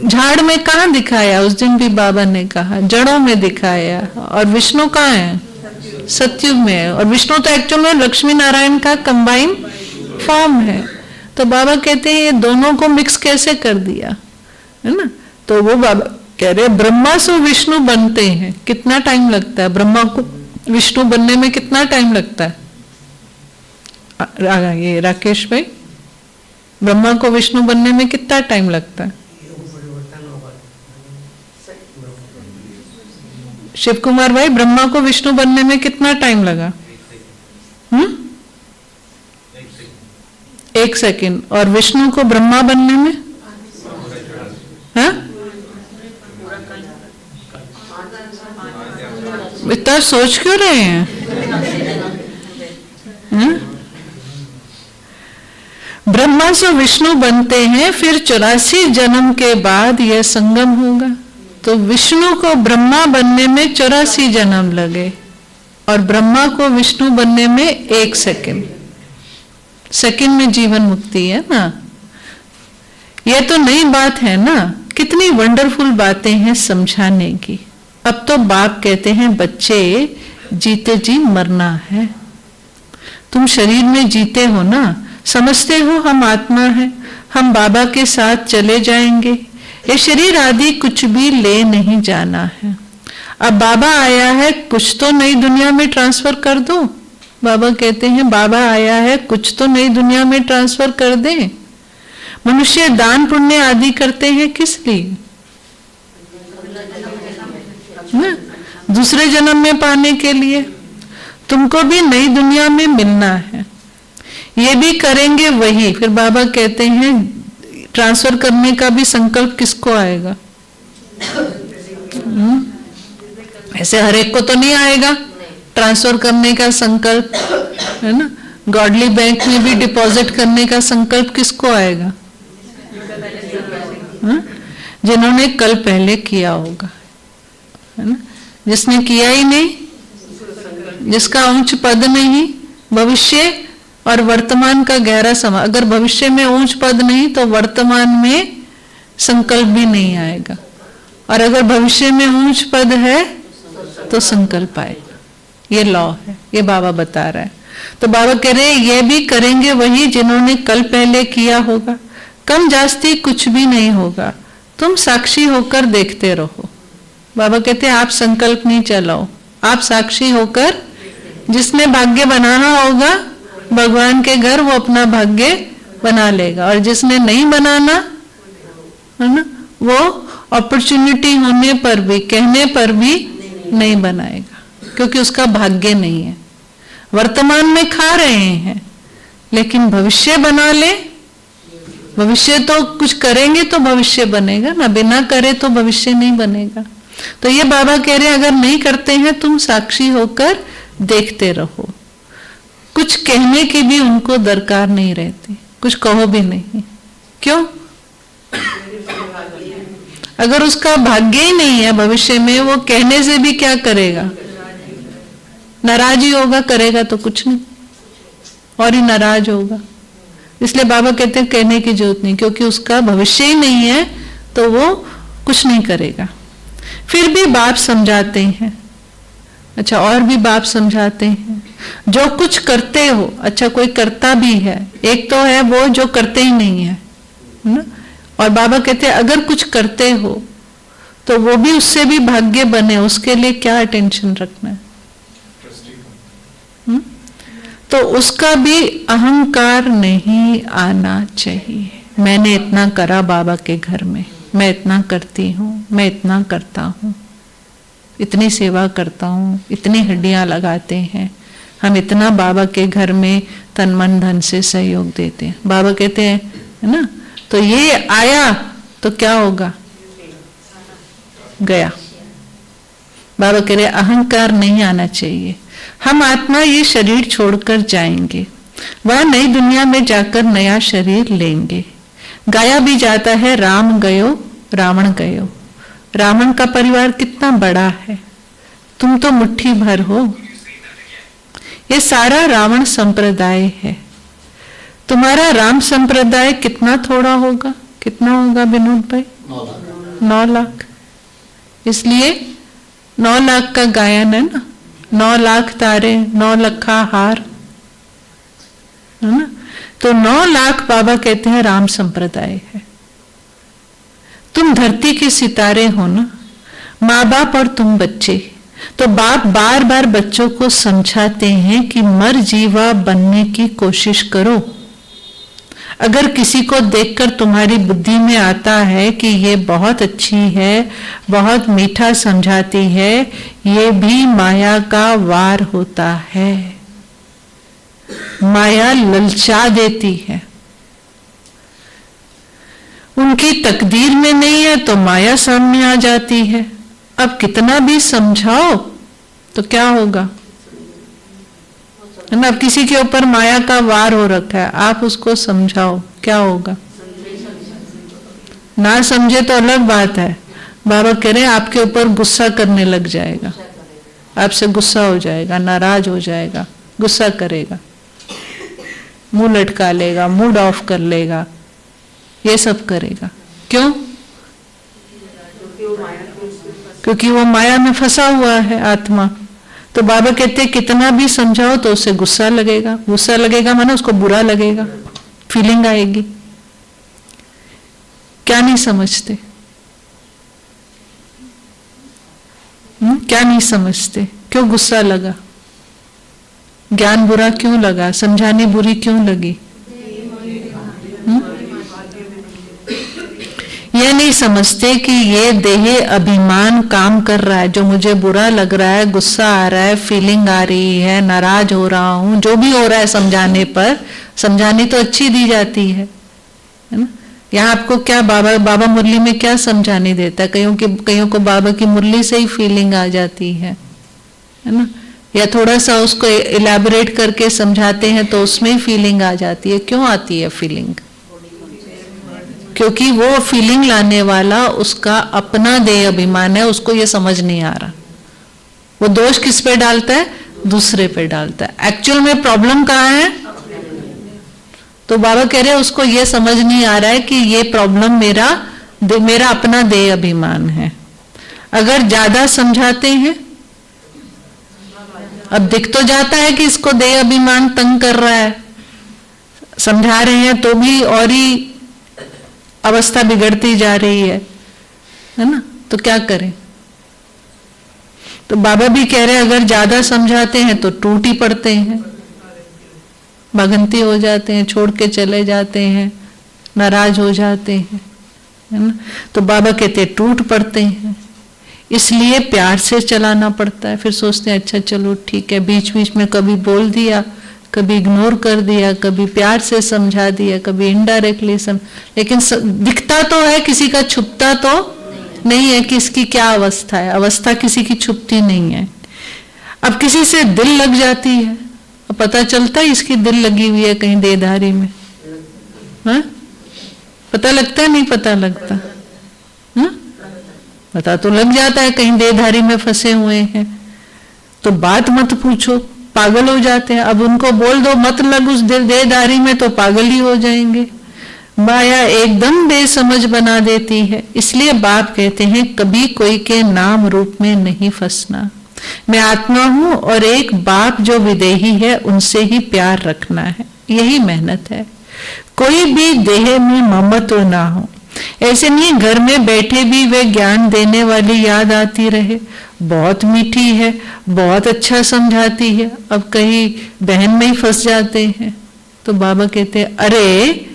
झाड़ में कहाँ दिखाया, उस दिन भी बाबा ने कहा जड़ों में दिखाया, और विष्णु कहाँ है? सतयुग में है। और विष्णु तो एक्चुअल में लक्ष्मी नारायण का कंबाइन फॉर्म है। तो बाबा कहते हैं ये दोनों को मिक्स कैसे कर दिया, है ना। तो वो बाबा कह रहे ब्रह्मा से विष्णु बनते हैं, कितना टाइम लगता है, ब्रह्मा को विष्णु बनने में कितना टाइम लगता है। ये राकेश भाई, ब्रह्मा को विष्णु बनने में कितना टाइम लगता है। शिव कुमार भाई, ब्रह्मा को विष्णु बनने में कितना टाइम लगा। 1 सेकंड। और विष्णु को ब्रह्मा बनने में, हाँ, इतना सोच क्यों रहे हैं। ब्रह्मा से विष्णु बनते हैं, फिर 84 जन्म के बाद यह संगम होगा। तो विष्णु को ब्रह्मा बनने में 84 जन्म लगे और ब्रह्मा को विष्णु बनने में 1 सेकंड। सेकंड में जीवन मुक्ति है ना। यह तो नई बात है ना, कितनी वंडरफुल बातें हैं समझाने की। अब तो बाप कहते हैं बच्चे जीते जी मरना है, तुम शरीर में जीते हो ना, समझते हो हम आत्मा है, हम बाबा के साथ चले जाएंगे, ये शरीर आदि कुछ भी ले नहीं जाना है। अब बाबा आया है, कुछ तो नई दुनिया में ट्रांसफर कर दो। बाबा कहते हैं बाबा आया है, कुछ तो नई दुनिया में ट्रांसफर कर दे। मनुष्य दान पुण्य आदि करते हैं किस लिए, ना, दूसरे जन्म में पाने के लिए। तुमको भी नई दुनिया में मिलना है, ये भी करेंगे वही। फिर बाबा कहते हैं ट्रांसफर करने का भी संकल्प किसको आएगा। ऐसे हर एक को तो नहीं आएगा ट्रांसफर करने का संकल्प, है ना। गॉडली बैंक में भी डिपॉजिट करने का संकल्प किसको आएगा, जिन्होंने कल पहले किया होगा, है ना। जिसने किया ही नहीं, जिसका उच्च पद नहीं, भविष्य और वर्तमान का गहरा समा, अगर भविष्य में ऊंच पद नहीं तो वर्तमान में संकल्प भी नहीं आएगा, और अगर भविष्य में ऊंच पद है तो संकल्प आएगा। ये लॉ है, ये बाबा बता रहा है। तो बाबा कह रहे हैं ये भी करेंगे वही जिन्होंने कल पहले किया होगा। कम जास्ती कुछ भी नहीं होगा, तुम साक्षी होकर देखते रहो। बाबा कहते हैं आप संकल्प नहीं चलाओ, आप साक्षी होकर, जिसने भाग्य बनाना होगा भगवान के घर वो अपना भाग्य बना लेगा, और जिसने नहीं बनाना है ना, वो अपॉर्चुनिटी होने पर भी, कहने पर भी नहीं बनाएगा, क्योंकि उसका भाग्य नहीं है। वर्तमान में खा रहे हैं, लेकिन भविष्य बना ले, भविष्य तो कुछ करेंगे तो भविष्य बनेगा ना, बिना करे तो भविष्य नहीं बनेगा। तो ये बाबा कह रहे हैं अगर नहीं करते हैं तुम साक्षी होकर देखते रहो। कुछ कहने की भी उनको दरकार नहीं रहती, कुछ कहो भी नहीं। क्यों? अगर उसका भाग्य ही नहीं है भविष्य में, वो कहने से भी क्या करेगा, नाराज ही होगा, करेगा तो कुछ नहीं और ही नाराज होगा। इसलिए बाबा कहते हैं कहने की जरूरत नहीं, क्योंकि उसका भविष्य ही नहीं है तो वो कुछ नहीं करेगा। फिर भी बाप समझाते हैं, अच्छा और भी बाप समझाते हैं, जो कुछ करते हो, अच्छा कोई करता भी है, एक तो है वो जो करते ही नहीं है ना, और बाबा कहते हैं अगर कुछ करते हो तो वो भी उससे भी भाग्य बने, उसके लिए क्या टेंशन रखना है। तो उसका भी अहंकार नहीं आना चाहिए। मैंने इतना करा बाबा के घर में, मैं इतना करती हूँ, मैं इतना करता हूँ, इतनी सेवा करता हूँ, इतनी हड्डियां लगाते हैं, हम इतना बाबा के घर में तन मन धन से सहयोग देते हैं। बाबा कहते हैं है ना, तो ये आया तो क्या होगा, गया। बाबा कह रहे अहंकार नहीं आना चाहिए। हम आत्मा ये शरीर छोड़कर जाएंगे, वह नई दुनिया में जाकर नया शरीर लेंगे। गाया भी जाता है राम गयो रावण गयो। रावण का परिवार कितना बड़ा है, तुम तो मुट्ठी भर हो। ये सारा रावण संप्रदाय है, तुम्हारा राम संप्रदाय कितना थोड़ा होगा, कितना होगा विनोद भाई? 9 लाख। इसलिए 9 लाख का गायन है ना, 9 लाख तारे 9 लखा हार, है ना। तो 9 लाख बाबा कहते हैं राम संप्रदाय है। तुम धरती के सितारे हो ना, माँ बाप और तुम बच्चे। तो बाप बार बार बच्चों को समझाते हैं कि मर जीवा बनने की कोशिश करो। अगर किसी को देखकर तुम्हारी बुद्धि में आता है कि ये बहुत अच्छी है, बहुत मीठा समझाती है, ये भी माया का वार होता है। माया ललचा देती है। उनकी तकदीर में नहीं है तो माया सामने आ जाती है। अब कितना भी समझाओ तो क्या होगा, है ना। अब किसी के ऊपर माया का वार हो रखा है, आप उसको समझाओ, क्या होगा। ना समझे तो अलग बात है। बाबा कह रहे हैं आपके ऊपर गुस्सा करने लग जाएगा, आपसे गुस्सा हो जाएगा, नाराज हो जाएगा, गुस्सा करेगा, मुंह लटका लेगा, मूड ऑफ कर लेगा, ये सब करेगा। क्यों? क्योंकि वो माया में फंसा हुआ है आत्मा। तो बाबा कहते हैं कितना भी समझाओ तो उसे गुस्सा लगेगा। गुस्सा लगेगा माना उसको बुरा लगेगा, फीलिंग आएगी। क्या नहीं समझते? क्या नहीं समझते? क्यों गुस्सा लगा? ज्ञान बुरा क्यों लगा? समझाने बुरी क्यों लगी? ये नहीं समझते कि ये देह अभिमान काम कर रहा है। जो मुझे बुरा लग रहा है, गुस्सा आ रहा है, फीलिंग आ रही है, नाराज हो रहा हूं, जो भी हो रहा है समझाने पर, समझानी तो अच्छी दी जाती है ना। यहाँ आपको क्या बाबा मुरली में क्या समझाने देता है? कईयों को बाबा की मुरली से ही फीलिंग आ जाती है ना। या थोड़ा सा उसको इलैबोरेट करके समझाते हैं तो उसमें ही फीलिंग आ जाती है। क्यों आती है फीलिंग? क्योंकि वो फीलिंग लाने वाला उसका अपना देह अभिमान है, उसको ये समझ नहीं आ रहा। वो दोष किस पे डालता है? दूसरे पे डालता है। एक्चुअल में प्रॉब्लम कहाँ है? तो बाबा कह रहे हैं उसको ये समझ नहीं आ रहा है कि ये प्रॉब्लम मेरा अपना देह अभिमान है। अगर ज्यादा समझाते हैं, अब दिख तो जाता है कि इसको देह अभिमान तंग कर रहा है, समझा रहे हैं तो भी और ही अवस्था बिगड़ती जा रही है ना। तो क्या करें? तो बाबा भी कह रहे हैं अगर ज्यादा समझाते हैं तो टूट ही पड़ते हैं, भागंती हो जाते हैं, छोड़ के चले जाते हैं, नाराज हो जाते हैं, है ना। तो बाबा कहते हैं टूट पड़ते हैं, इसलिए प्यार से चलाना पड़ता है। फिर सोचते हैं अच्छा चलो ठीक है, बीच बीच में कभी बोल दिया, कभी इग्नोर कर दिया, कभी प्यार से समझा दिया, कभी इनडायरेक्टली लेकिन दिखता तो है, किसी का छुपता तो नहीं है कि इसकी क्या अवस्था है। अवस्था किसी की छुपती नहीं है। अब किसी से दिल लग जाती है, अब पता चलता है इसकी दिल लगी हुई है कहीं देहधारी में, हाँ? पता लगता है? नहीं पता लगता, हाँ? पता तो लग जाता है कहीं देहधारी में फंसे हुए हैं। तो बात मत पूछो, पागल हो जाते हैं। अब उनको बोल दो मत लग उस देहधारी में तो पागल ही हो जाएंगे। माया एकदम बेसमझ बना देती है। इसलिए बाप कहते हैं कभी कोई के नाम रूप में नहीं फंसना। मैं आत्मा हूं और एक बाप जो विदेही है उनसे ही प्यार रखना है, यही मेहनत है। कोई भी देह में ममत्व ना हो। ऐसे नहीं घर में बैठे भी वे ज्ञान देने वाली याद आती रहे, बहुत मीठी है, बहुत अच्छा समझाती है। अब कहीं बहन में ही फंस जाते हैं तो बाबा कहते हैं अरे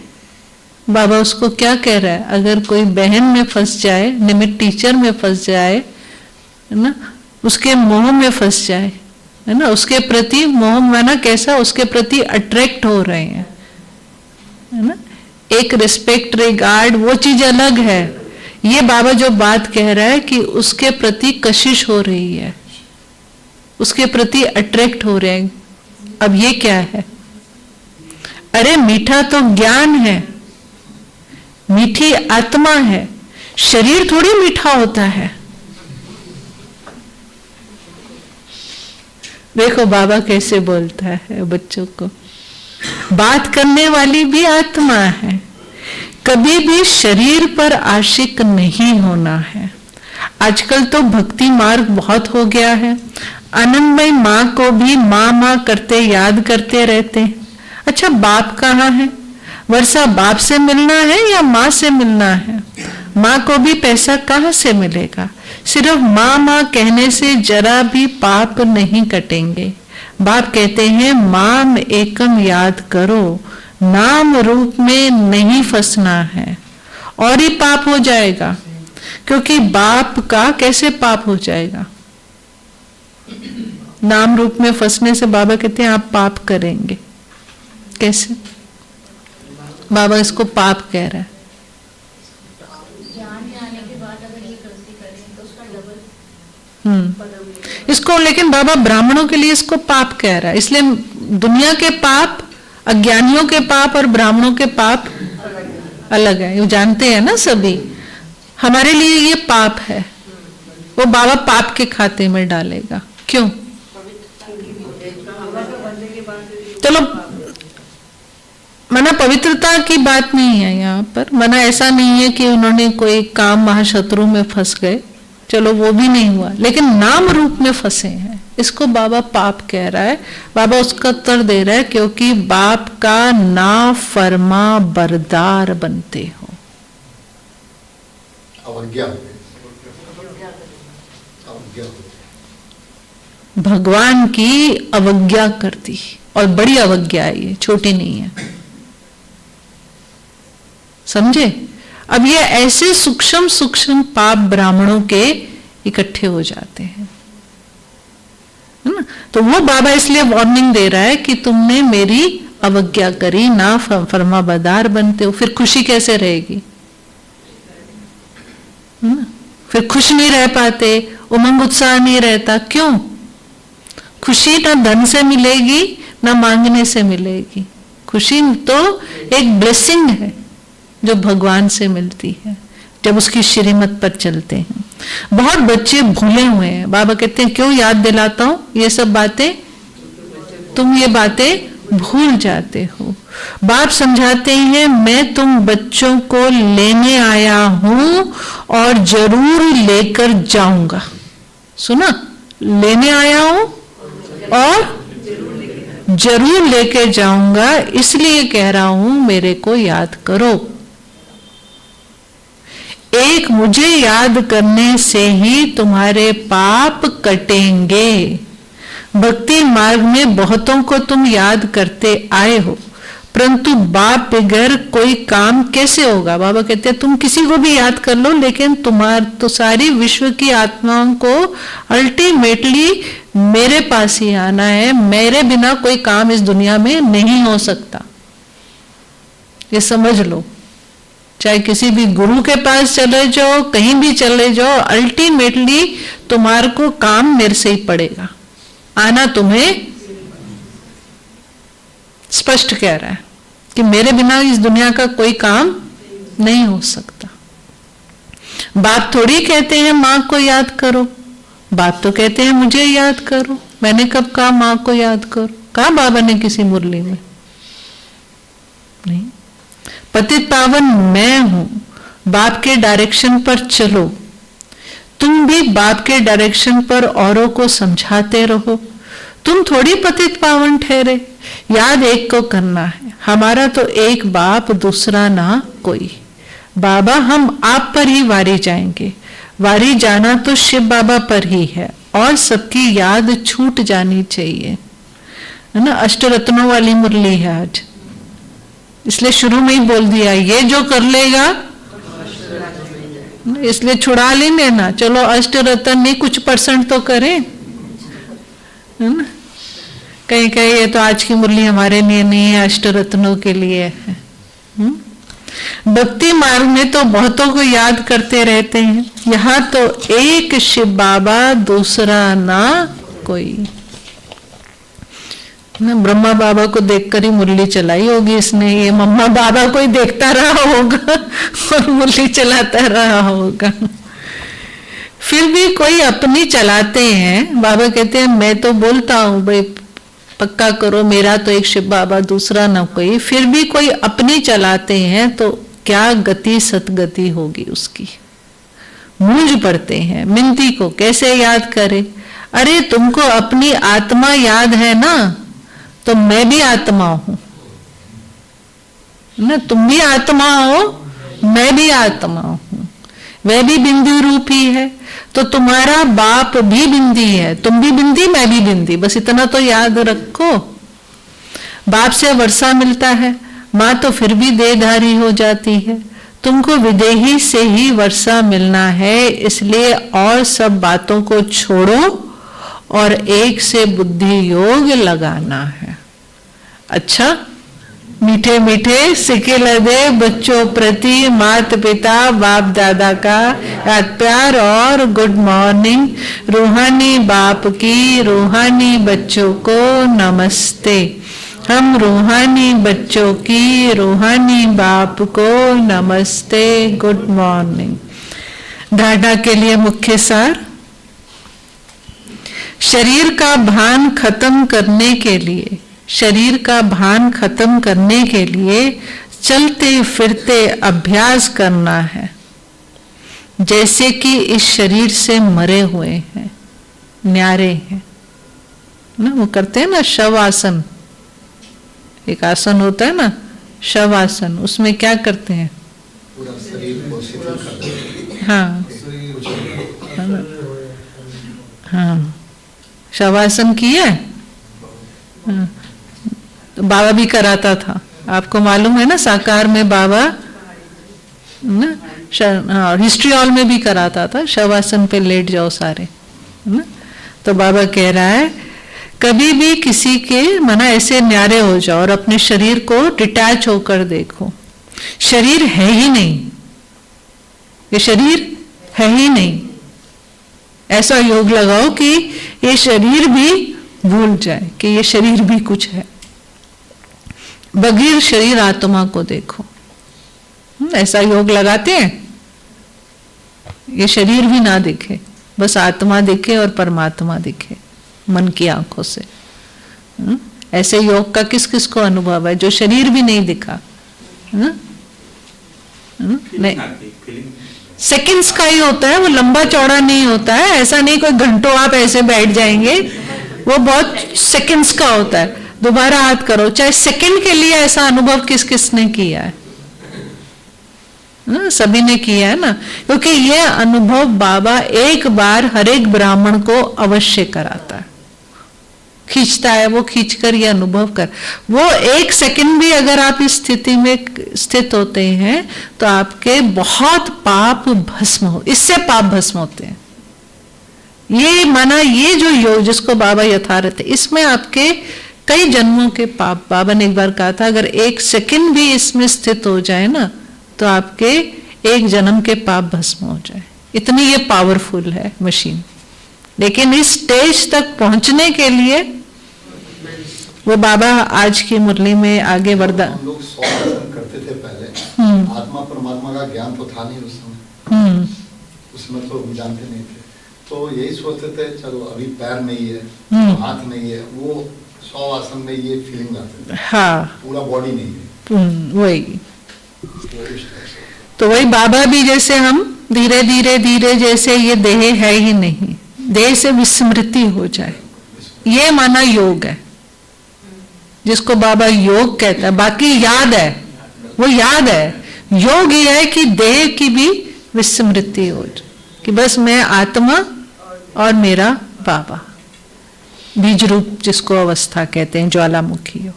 बाबा उसको क्या कह रहा है, अगर कोई बहन में फंस जाए, निमित्त टीचर में फंस जाए, है ना, उसके मोह में फंस जाए, है ना, उसके प्रति मोह माना कैसा, उसके प्रति अट्रैक्ट हो रहे हैं, है ना। एक रिस्पेक्ट रिगार्ड वो चीज अलग है। ये बाबा जो बात कह रहा है कि उसके प्रति कशिश हो रही है, उसके प्रति अट्रैक्ट हो रहे हैं। अब ये क्या है? अरे मीठा तो ज्ञान है, मीठी आत्मा है, शरीर थोड़ी मीठा होता है। देखो बाबा कैसे बोलता है बच्चों को, बात करने वाली भी आत्मा है। कभी भी शरीर पर आशिक नहीं होना है। आजकल तो भक्ति मार्ग बहुत हो गया है। आनंदमय माँ को भी माँ माँ करते याद करते रहते हैं। अच्छा बाप कहाँ है? वर्षा बाप से मिलना है या माँ से मिलना है? माँ को भी पैसा कहाँ से मिलेगा? सिर्फ माँ माँ कहने से जरा भी पाप नहीं कटेंगे। बाप कहते हैं माम एकम याद करो, नाम रूप में नहीं फंसना है, और ही पाप हो जाएगा। क्योंकि बाप का कैसे पाप हो जाएगा? नाम रूप में फंसने से बाबा कहते हैं आप पाप करेंगे। कैसे? बाबा इसको पाप कह रहा है। इसको लेकिन बाबा ब्राह्मणों के लिए इसको पाप कह रहा है। इसलिए दुनिया के पाप, अज्ञानियों के पाप और ब्राह्मणों के पाप अलग है। ये जानते हैं ना सभी। हमारे लिए ये पाप है, वो बाबा पाप के खाते में डालेगा। क्यों? चलो मना पवित्रता की बात नहीं है यहाँ पर। मना ऐसा नहीं है कि उन्होंने कोई काम महाशत्रु में फंस गए, चलो वो भी नहीं हुआ, लेकिन नाम रूप में फंसे हैं, इसको बाबा पाप कह रहा है। बाबा उसका उत्तर दे रहा है क्योंकि बाप का ना फरमा बरदार बनते हो। अवज्ञा, भगवान की अवज्ञा कर दी, और बड़ी अवज्ञा है ये, छोटी नहीं है। समझे? अब ये ऐसे सूक्ष्म सूक्ष्म पाप ब्राह्मणों के इकट्ठे हो जाते हैं, है ना? तो वो बाबा इसलिए वार्निंग दे रहा है कि तुमने मेरी अवज्ञा करी, ना फरमाबरदार बनते हो। फिर खुशी कैसे रहेगी? है ना? फिर खुश नहीं रह पाते, उमंग उत्साह नहीं रहता। क्यों? खुशी ना धन से मिलेगी ना मांगने से मिलेगी। खुशी तो एक ब्लेसिंग है जो भगवान से मिलती है जब उसकी श्रीमत पर चलते हैं। बहुत बच्चे भूले हुए हैं। बाबा कहते हैं क्यों याद दिलाता हूं ये सब बातें? तुम ये बातें भूल जाते हो। बाप समझाते हैं मैं तुम बच्चों को लेने आया हूं और जरूर लेकर जाऊंगा। सुना? लेने आया हूं और जरूर लेकर जाऊंगा, इसलिए कह रहा हूं मेरे को याद करो। एक मुझे याद करने से ही तुम्हारे पाप कटेंगे। भक्ति मार्ग में बहुतों को तुम याद करते आए हो, परंतु बाप बगैर कोई काम कैसे होगा? बाबा कहते हैं तुम किसी को भी याद कर लो, लेकिन तो सारी विश्व की आत्माओं को अल्टीमेटली मेरे पास ही आना है। मेरे बिना कोई काम इस दुनिया में नहीं हो सकता, ये समझ लो। चाहे किसी भी गुरु के पास चले जाओ, कहीं भी चले जाओ, अल्टीमेटली तुम्हारे को काम मेरे से ही पड़ेगा। आना तुम्हें स्पष्ट कह रहा है कि मेरे बिना इस दुनिया का कोई काम नहीं हो सकता। बाप थोड़ी कहते हैं माँ को याद करो, बाप तो कहते हैं मुझे याद करो। मैंने कब कहा माँ को याद करो? कहा बाबा ने किसी मुरली में? नहीं। पतित पावन मैं हूं, बाप के डायरेक्शन पर चलो। तुम भी बाप के डायरेक्शन पर औरों को समझाते रहो। तुम थोड़ी पतित पावन ठहरे। याद एक को करना है, हमारा तो एक बाप, दूसरा ना कोई। बाबा हम आप पर ही वारी जाएंगे। वारी जाना तो शिव बाबा पर ही है, और सबकी याद छूट जानी चाहिए, है ना? अष्टरत्नों वाली मुरली है आज, इसलिए शुरू में ही बोल दिया ये जो कर लेगा, इसलिए छुड़ा लेने ना। चलो अष्टरत्न नहीं, कुछ परसेंट तो करें, है ना? कहीं कहीं ये तो आज की मुरली हमारे लिए नहीं है, अष्टरत्नों के लिए है। भक्ति मार्ग में तो बहुतों को याद करते रहते हैं। यहाँ तो एक शिव बाबा, दूसरा ना कोई। ब्रह्मा बाबा को देखकर ही मुरली चलाई होगी इसने, ये मम्मा बाबा को ही देखता रहा होगा और मुरली चलाता रहा होगा। फिर भी कोई अपनी चलाते हैं। बाबा कहते हैं मैं तो बोलता हूं भाई पक्का करो, मेरा तो एक शिव बाबा, दूसरा ना कोई। फिर भी कोई अपनी चलाते हैं तो क्या गति सतगति होगी उसकी। मूंझ पड़ते हैं, मिनती को कैसे याद करे? अरे तुमको अपनी आत्मा याद है ना, तो मैं भी आत्मा हूं, ना, तुम भी आत्मा हो, मैं भी आत्मा हूं, वह भी बिंदु रूप ही है, तो तुम्हारा बाप भी बिंदी है, तुम भी बिंदी मैं भी बिंदी, बस इतना तो याद रखो। बाप से वर्षा मिलता है, माँ तो फिर भी देहधारी हो जाती है, तुमको विदेही से ही वर्षा मिलना है, इसलिए और सब बातों को छोड़ो और एक से बुद्धि योग लगाना है। अच्छा, मीठे मीठे सिक्के लदे बच्चों प्रति माता पिता बाप दादा का याद प्यार और गुड मॉर्निंग। रूहानी बाप की रूहानी बच्चों को नमस्ते। हम रूहानी बच्चों की रूहानी बाप को नमस्ते, गुड मॉर्निंग। ढाढा के लिए मुख्य सार, शरीर का भान खत्म करने के लिए, शरीर का भान खत्म करने के लिए चलते फिरते अभ्यास करना है, जैसे कि इस शरीर से मरे हुए हैं, न्यारे हैं ना। वो करते हैं ना शव आसन, एक आसन होता है ना शव आसन, उसमें क्या करते हैं, पूरा शरीर को शिथिल कर देते हैं। हाँ हाँ, शवासन किया है। हाँ, तो बाबा भी कराता था, आपको मालूम है ना, साकार में बाबा ना, हाँ, हिस्ट्री हॉल में भी कराता था, शवासन पे लेट जाओ सारे, है ना। तो बाबा कह रहा है कभी भी किसी के मना ऐसे न्यारे हो जाओ और अपने शरीर को डिटैच होकर देखो, शरीर है ही नहीं, ये शरीर है ही नहीं। ऐसा योग लगाओ कि ये शरीर भी भूल जाए कि ये शरीर भी कुछ है। बगैर शरीर आत्मा को देखो, ऐसा योग लगाते हैं, ये शरीर भी ना दिखे, बस आत्मा दिखे और परमात्मा दिखे मन की आंखों से। ऐसे योग का किस किस को अनुभव है जो शरीर भी नहीं दिखा? नहीं, सेकंड्स का ही होता है, वो लंबा चौड़ा नहीं होता है। ऐसा नहीं कोई घंटों आप ऐसे बैठ जाएंगे, वो बहुत सेकंड्स का होता है। दोबारा याद करो, चाहे सेकंड के लिए ऐसा अनुभव किस किस ने किया है? सभी ने किया है ना, क्योंकि यह अनुभव बाबा एक बार हर एक ब्राह्मण को अवश्य कराता है, खींचता है, वो खींचकर ये अनुभव कर। वो एक सेकंड भी अगर आप इस स्थिति में स्थित होते हैं तो आपके बहुत पाप भस्म हो, इससे पाप भस्म होते हैं। ये माना, ये जो योग जिसको बाबा यथार्थ है, इसमें आपके कई जन्मों के पाप, बाबा ने एक बार कहा था अगर एक सेकंड भी इसमें स्थित हो जाए ना तो आपके एक जन्म के पाप भस्म हो जाए। इतनी ये पावरफुल है मशीन। लेकिन इस स्टेज तक पहुंचने के लिए वो बाबा आज की मुरली में आगे वरदान, हम लोग 100 आसन करते थे पहले, आत्मा परमात्मा का ज्ञान तो था नहीं उस समय, उसमें तो हम जानते नहीं थे, तो यही सोचते थे चलो अभी पैर नहीं है, हाथ नहीं है, वो 100 आसन में ये फीलिंग आती है। हाँ, पूरा बॉडी नहीं है, वही तो वही बाबा भी, जैसे हम धीरे धीरे धीरे, जैसे ये देह है ही नहीं, देह से विस्मृति हो जाए, ये माना योग है, जिसको बाबा योग कहता है। बाकी याद है, वो याद है। योग ये है कि देह की भी विस्मृति हो जाए, कि बस मैं आत्मा और मेरा बाबा, बीज रूप जिसको अवस्था कहते हैं, ज्वालामुखी योग।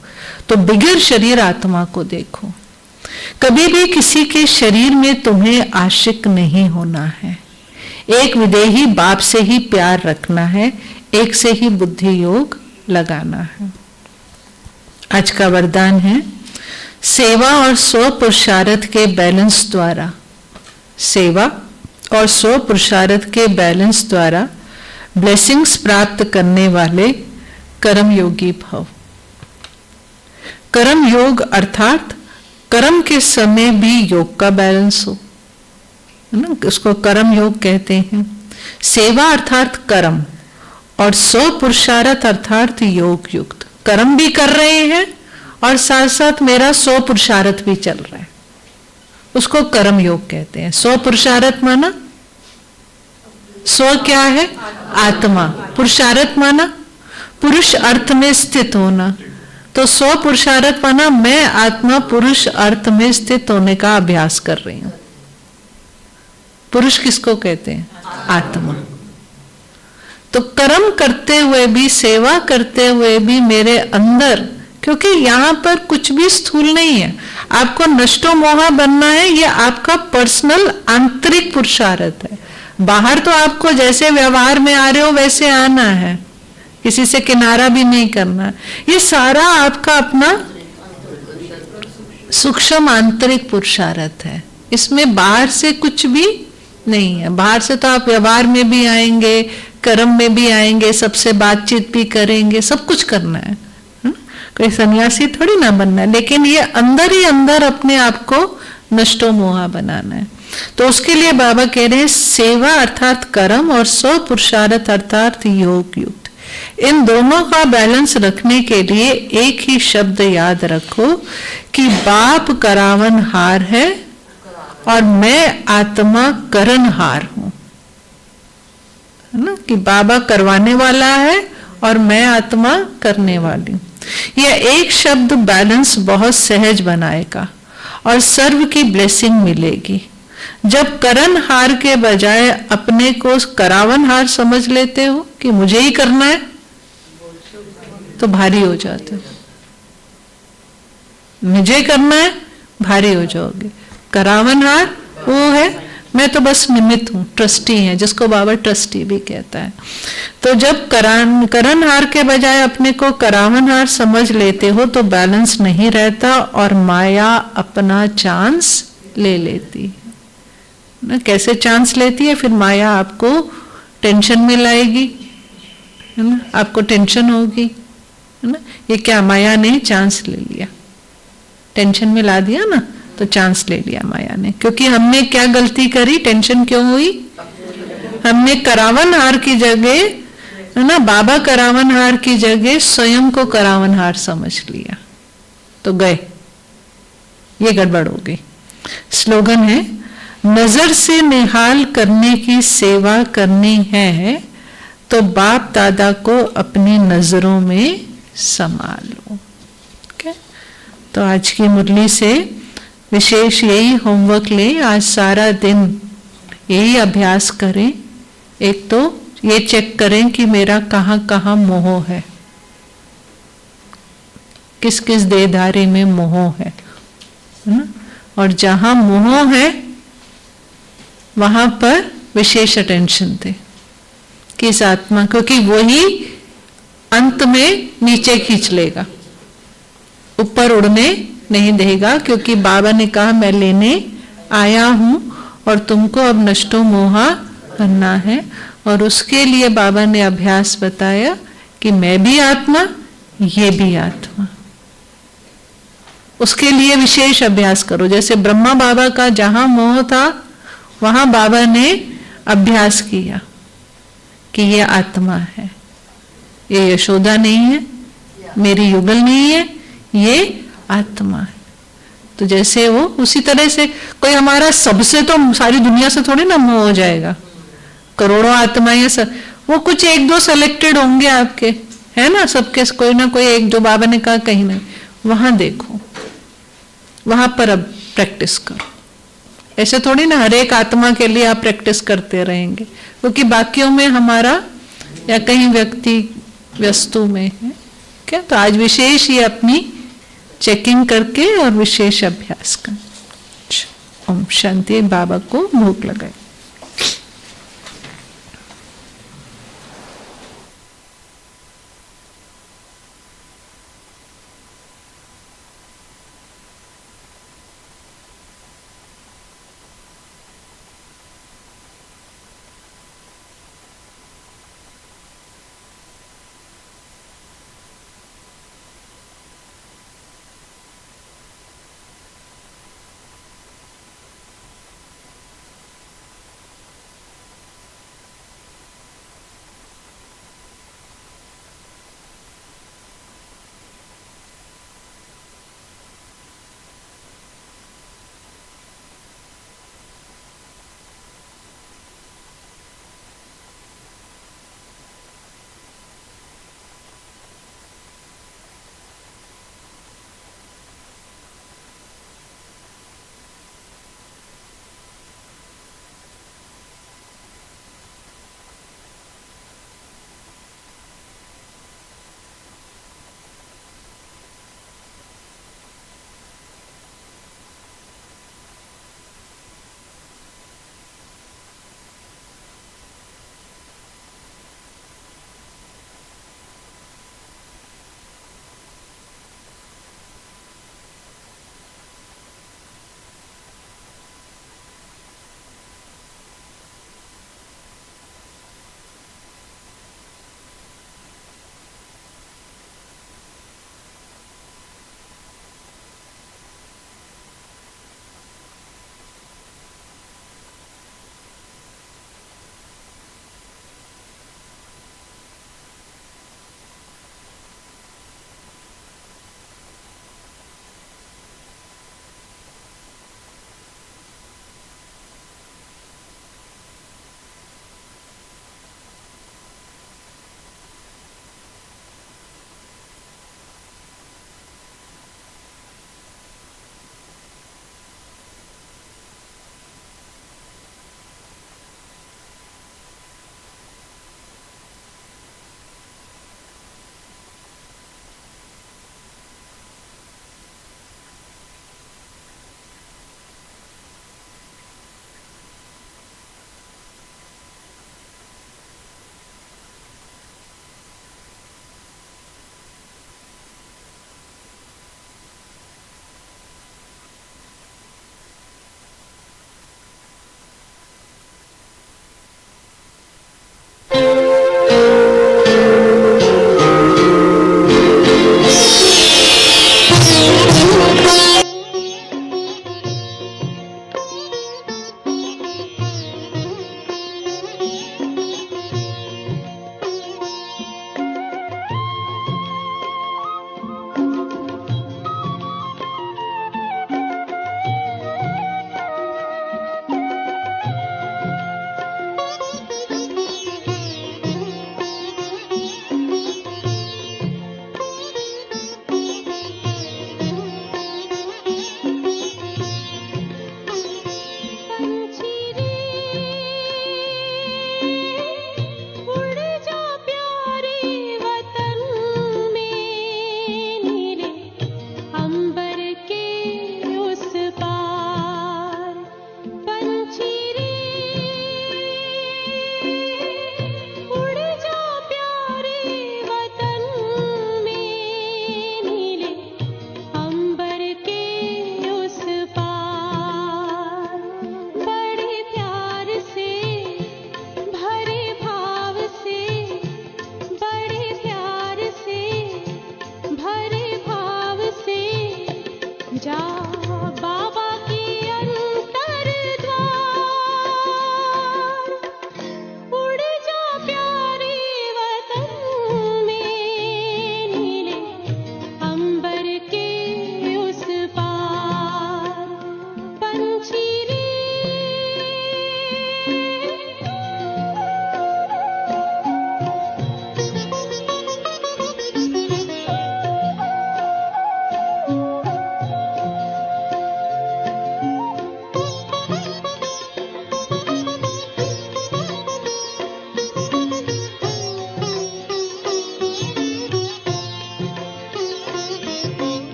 तो बिगड़ शरीर आत्मा को देखो। कभी भी किसी के शरीर में तुम्हें आशिक नहीं होना है, एक विदेही बाप से ही प्यार रखना है, एक से ही बुद्धि योग लगाना है। आज का वरदान है सेवा और स्व पुरुषार्थ के बैलेंस द्वारा, सेवा और स्व पुरुषार्थ के बैलेंस द्वारा ब्लेसिंग्स प्राप्त करने वाले कर्म योगी भव। कर्म योग अर्थात कर्म के समय भी योग का बैलेंस हो, है ना, उसको कर्म योग कहते हैं। सेवा अर्थात कर्म और स्व पुरुषार्थ अर्थात योग युक्त, कर्म भी कर रहे हैं और साथ साथ मेरा स्व पुरुषार्थ भी चल रहा है, उसको कर्म योग कहते हैं। स्व पुरुषार्थ माना, स्व क्या है? आत्मा। पुरुषार्थ माना पुरुष अर्थ में स्थित होना, तो स्व पुरुषार्थ माना मैं आत्मा पुरुष अर्थ में स्थित होने का अभ्यास कर रही हूं। पुरुष किसको कहते हैं? आत्मा। तो कर्म करते हुए भी, सेवा करते हुए भी मेरे अंदर, क्योंकि यहां पर कुछ भी स्थूल नहीं है, आपको नष्टो मोहा बनना है, ये आपका पर्सनल आंतरिक पुरुषार्थ है। बाहर तो आपको जैसे व्यवहार में आ रहे हो वैसे आना है, किसी से किनारा भी नहीं करना। ये सारा आपका अपना सूक्ष्म आंतरिक पुरुषार्थ है, इसमें बाहर से कुछ भी नहीं है। बाहर से तो आप व्यवहार में भी आएंगे, कर्म में भी आएंगे, सबसे बातचीत भी करेंगे, सब कुछ करना है, कोई सन्यासी थोड़ी ना बनना है, लेकिन ये अंदर ही अंदर अपने आप को नष्टो मोहा बनाना है। तो उसके लिए बाबा कह रहे हैं सेवा अर्थात कर्म और स्व पुरुषार्थ अर्थात योग युक्त, इन दोनों का बैलेंस रखने के लिए एक ही शब्द याद रखो कि बाप करावनहार है और मैं आत्मा करनहार हूं, है ना, कि बाबा करवाने वाला है और मैं आत्मा करने वाली हूं। यह एक शब्द बैलेंस बहुत सहज बनाएगा और सर्व की ब्लेसिंग मिलेगी। जब करनहार के बजाय अपने को करावनहार समझ लेते हो कि मुझे ही करना है, तो भारी हो जाते हो। मुझे करना है, भारी हो जाओगे। करावनहार वो है, मैं तो बस निमित्त हूं, ट्रस्टी है, जिसको बाबा ट्रस्टी भी कहता है। तो जब करनहार के बजाय अपने को करावनहार समझ लेते हो तो बैलेंस नहीं रहता और माया अपना चांस ले लेती है ना। कैसे चांस लेती है? फिर माया आपको टेंशन में लाएगी, है ना, आपको टेंशन होगी, है ना। ये क्या, माया ने चांस ले लिया, टेंशन में ला दिया ना, तो चांस ले लिया माया ने। क्योंकि हमने क्या गलती करी, टेंशन क्यों हुई? हमने करावनहार की जगह, है ना, बाबा करावनहार की जगह स्वयं को करावनहार समझ लिया, तो गए, ये गड़बड़ हो गई। स्लोगन है नजर से निहाल करने की सेवा करनी है तो बाप दादा को अपनी नजरों में संभालो। तो आज की मुरली से विशेष यही होमवर्क लें, आज सारा दिन यही अभ्यास करें। एक तो ये चेक करें कि मेरा कहाँ कहाँ मोह है, किस किस देहधारी में मोह है ना, और जहां मोह है वहां पर विशेष अटेंशन दे कि इस आत्मा, क्योंकि वही अंत में नीचे खींच लेगा, ऊपर उड़ने नहीं देगा। क्योंकि बाबा ने कहा मैं लेने आया हूं और तुमको अब नष्टो मोहा करना है। और उसके लिए बाबा ने अभ्यास बताया कि मैं भी आत्मा, ये भी आत्मा। उसके लिए विशेष अभ्यास करो। जैसे ब्रह्मा बाबा का जहां मोह था वहां बाबा ने अभ्यास किया कि ये आत्मा है, ये यशोदा नहीं है, मेरी युगल नहीं है, ये आत्मा है। तो जैसे वो, उसी तरह से कोई हमारा सबसे, तो सारी दुनिया से थोड़ी ना मोह हो जाएगा, करोड़ों आत्माएं सब, वो कुछ एक दो सेलेक्टेड होंगे आपके, है ना, सबके कोई ना कोई एक, जो बाबा ने कहा कहीं नहीं, वहां देखो, वहां पर अब प्रैक्टिस करो। ऐसे थोड़ी ना हर एक आत्मा के लिए आप प्रैक्टिस करते रहेंगे, क्योंकि बाकियों में हमारा या कहीं व्यक्ति वस्तु में है क्या। तो आज विशेष ये अपनी चेकिंग करके और विशेष अभ्यास कर। ओम शांति। बाबा को भूख लगाए।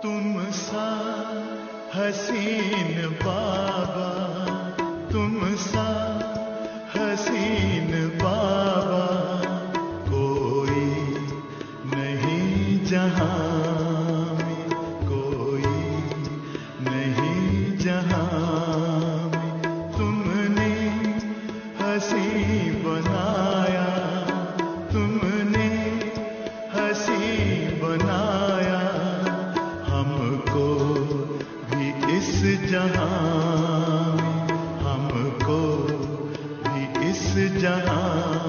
तुम सा हसीन बाबा, तुम सा हसीन बाबा कोई नहीं जहां में, कोई नहीं जहां में। तुमने हंसी बनाया, तुमने हंसी बनाया हमको भी इस जहां में, हमको भी इस जहां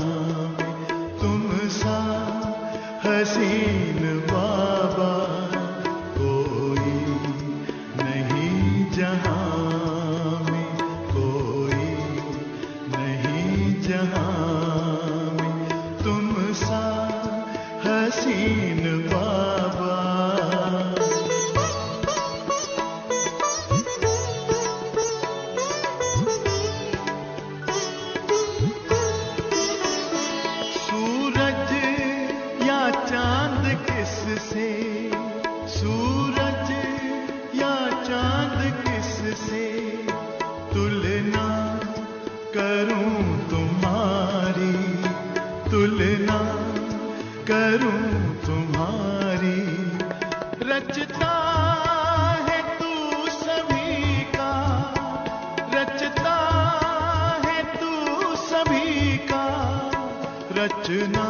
में। तुम सा हसीन बाबा कोई नहीं जहां में, कोई नहीं जहां में। तुम सा हसीन बाबा। सूरज या चांद किससे, सूरज या चांद किससे तुलना करूं तुम्हारी, तुलना करूं तुम्हारी। रचता है तू सभी का, रचता है तू सभी का। रचना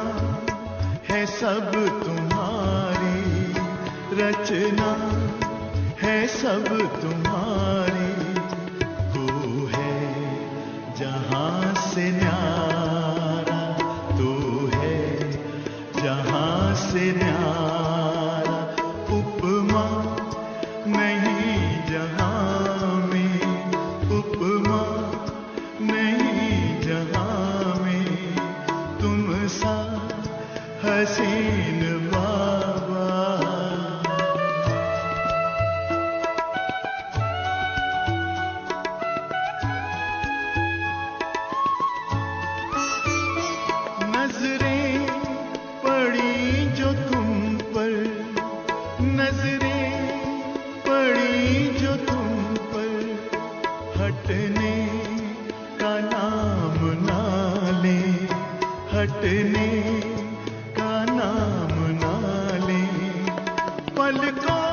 है सब तुम्हारी, रचना है सब तुम्हारी। तू है जहां से न्यारा, तू है जहां से न्यारा। उपमा नहीं जहां में, उपमा नहीं जहां में। तुम सा हसीन बाबा। नजरें पड़ी जो तुम पर, नजरें पड़ी जो तुम पर। हटने का नाम ना ले, हटने का नाम ना ले। पलकों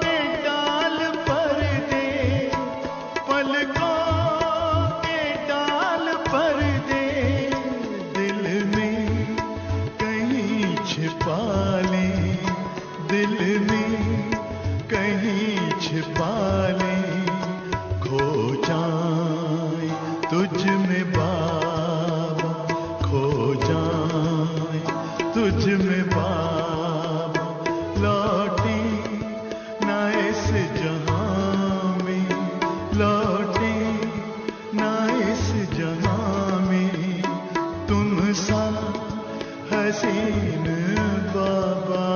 के डाल पर दे, पलकों के डाल पर दे। दिल में कहीं छिपा ले, दिल में कहीं छिपा ले। खो जाए तुझ में बाबा, खो जाए तुझ में बाबा। लौटे ना इस जहां में, लौटे ना इस जहां में। तुम सा हसीन बाबा।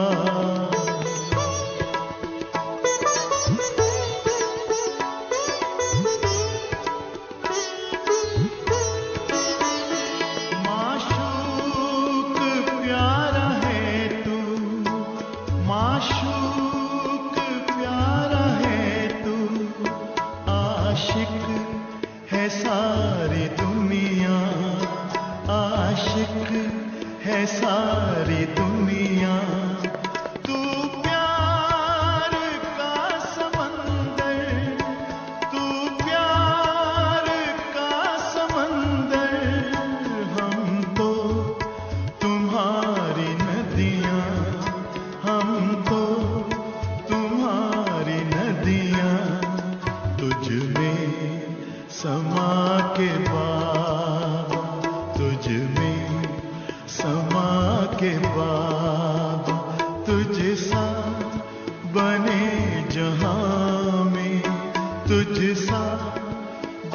माशूक प्यारा है तू, माशूक प्यारा है तू। आशिक है सारी दुनिया, आशिक है सारी दुनिया। तू प्यार का समंदर, तू प्यार का समंदर। हम तो तुम्हारी नदियां, हम तो तुम्हारी नदियां। तुझ में समा के बाबा, तुझ में समा के बाबा। तुझ सा बने जहां में, तुझ सा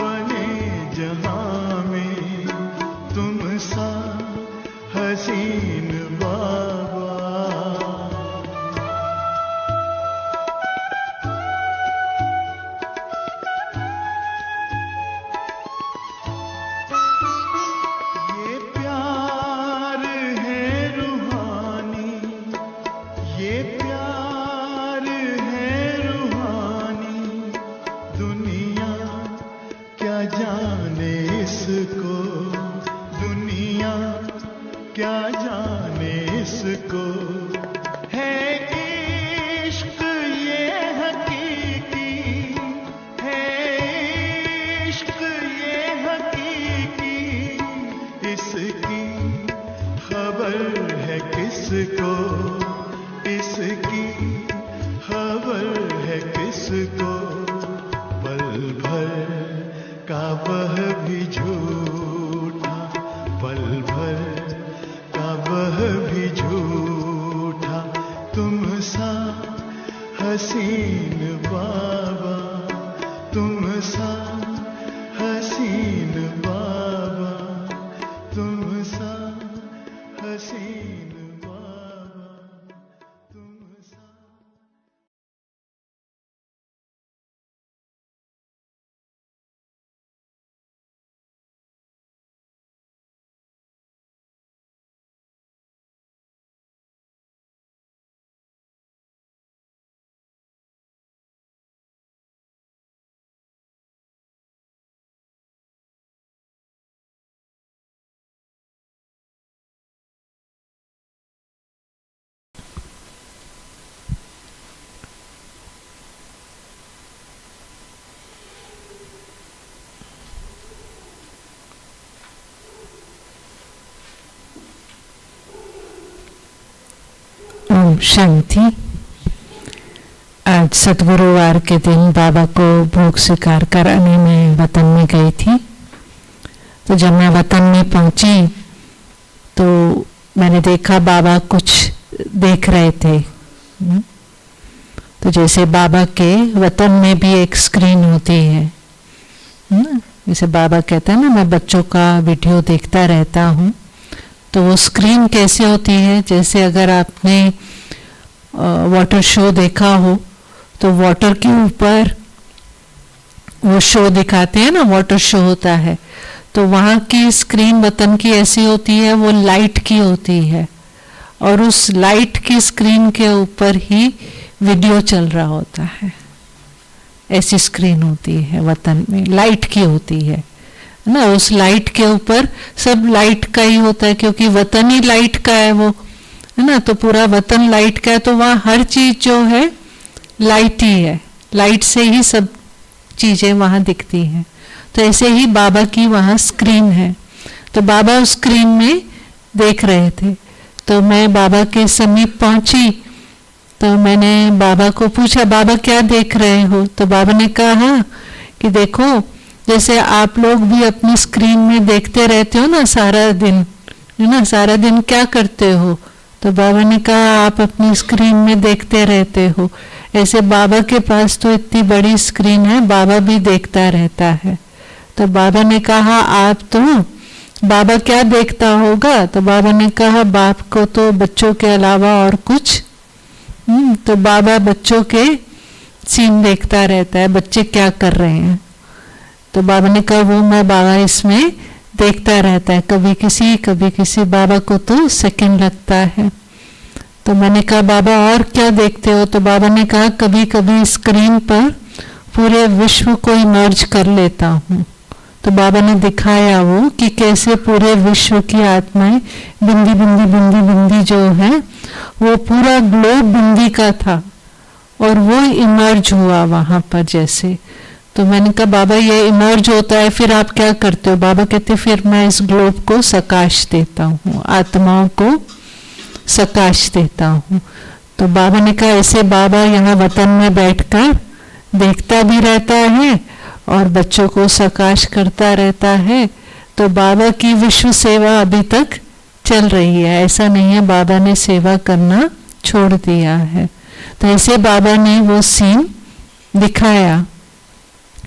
बने जहां में। तुम सा हसीन बाबा। ये प्यार है रूहानी, ये प्यार हसीन बाबा, तुम सा हसीन बाबा, तुम सा हसीन बाबा, तुम सा। ओम शांति। आज सद्गुरुवार के दिन बाबा को भोग स्वीकार कराने में वतन में गई थी। तो जब मैं वतन में पहुंची तो मैंने देखा बाबा कुछ देख रहे थे। तो जैसे बाबा के वतन में भी एक स्क्रीन होती है ना, जैसे बाबा कहते हैं ना, मैं बच्चों का वीडियो देखता रहता हूँ। तो वो स्क्रीन कैसे होती है, जैसे अगर आपने वाटर शो देखा हो तो वाटर के ऊपर वो शो दिखाते हैं ना, वाटर शो होता है, तो वहाँ की स्क्रीन वतन की ऐसी होती है, वो लाइट की होती है और उस लाइट की स्क्रीन के ऊपर ही वीडियो चल रहा होता है। ऐसी स्क्रीन होती है वतन में, लाइट की होती है ना। उस लाइट के ऊपर सब लाइट का ही होता है, क्योंकि वतन ही लाइट का है वो, है ना। तो पूरा वतन लाइट का है, तो वहाँ हर चीज जो है लाइट ही है, लाइट से ही सब चीजें वहाँ दिखती हैं। तो ऐसे ही बाबा की वहाँ स्क्रीन है। तो बाबा उस स्क्रीन में देख रहे थे। तो मैं बाबा के समीप पहुंची तो मैंने बाबा को पूछा, बाबा क्या देख रहे हो? तो बाबा ने कहा कि देखो, जैसे आप लोग भी अपनी स्क्रीन में देखते रहते हो ना सारा दिन, है ना, सारा दिन क्या करते हो? तो बाबा ने कहा आप अपनी स्क्रीन में देखते रहते हो, ऐसे बाबा के पास तो इतनी बड़ी स्क्रीन है, बाबा भी देखता रहता है। तो बाबा ने कहा आप तो, बाबा क्या देखता होगा? तो बाबा ने कहा बाप को तो बच्चों के अलावा और कुछ। तो बाबा बच्चों के सीन देखता रहता है, बच्चे क्या कर रहे हैं। तो बाबा ने कहा वो मैं बाबा इसमें देखता रहता है, कभी किसी बाबा को तो सेकंड लगता है। तो मैंने कहा बाबा और क्या देखते हो? तो बाबा ने कहा कभी कभी स्क्रीन पर पूरे विश्व को इमर्ज कर लेता हूँ। तो बाबा ने दिखाया वो कि कैसे पूरे विश्व की आत्माएं बिंदी बिंदी बिंदी बिंदी जो है वो पूरा ग्लोब बिंदी का था और वो इमर्ज हुआ वहां पर जैसे। तो मैंने कहा बाबा ये इमर्ज होता है, फिर आप क्या करते हो? बाबा कहते फिर मैं इस ग्लोब को सकाश देता हूँ, आत्माओं को सकाश देता हूँ। तो बाबा ने कहा ऐसे बाबा यहाँ वतन में बैठकर देखता भी रहता है और बच्चों को सकाश करता रहता है। तो बाबा की विश्व सेवा अभी तक चल रही है, ऐसा नहीं है बाबा ने सेवा करना छोड़ दिया है। तो ऐसे बाबा ने वो सीन दिखाया।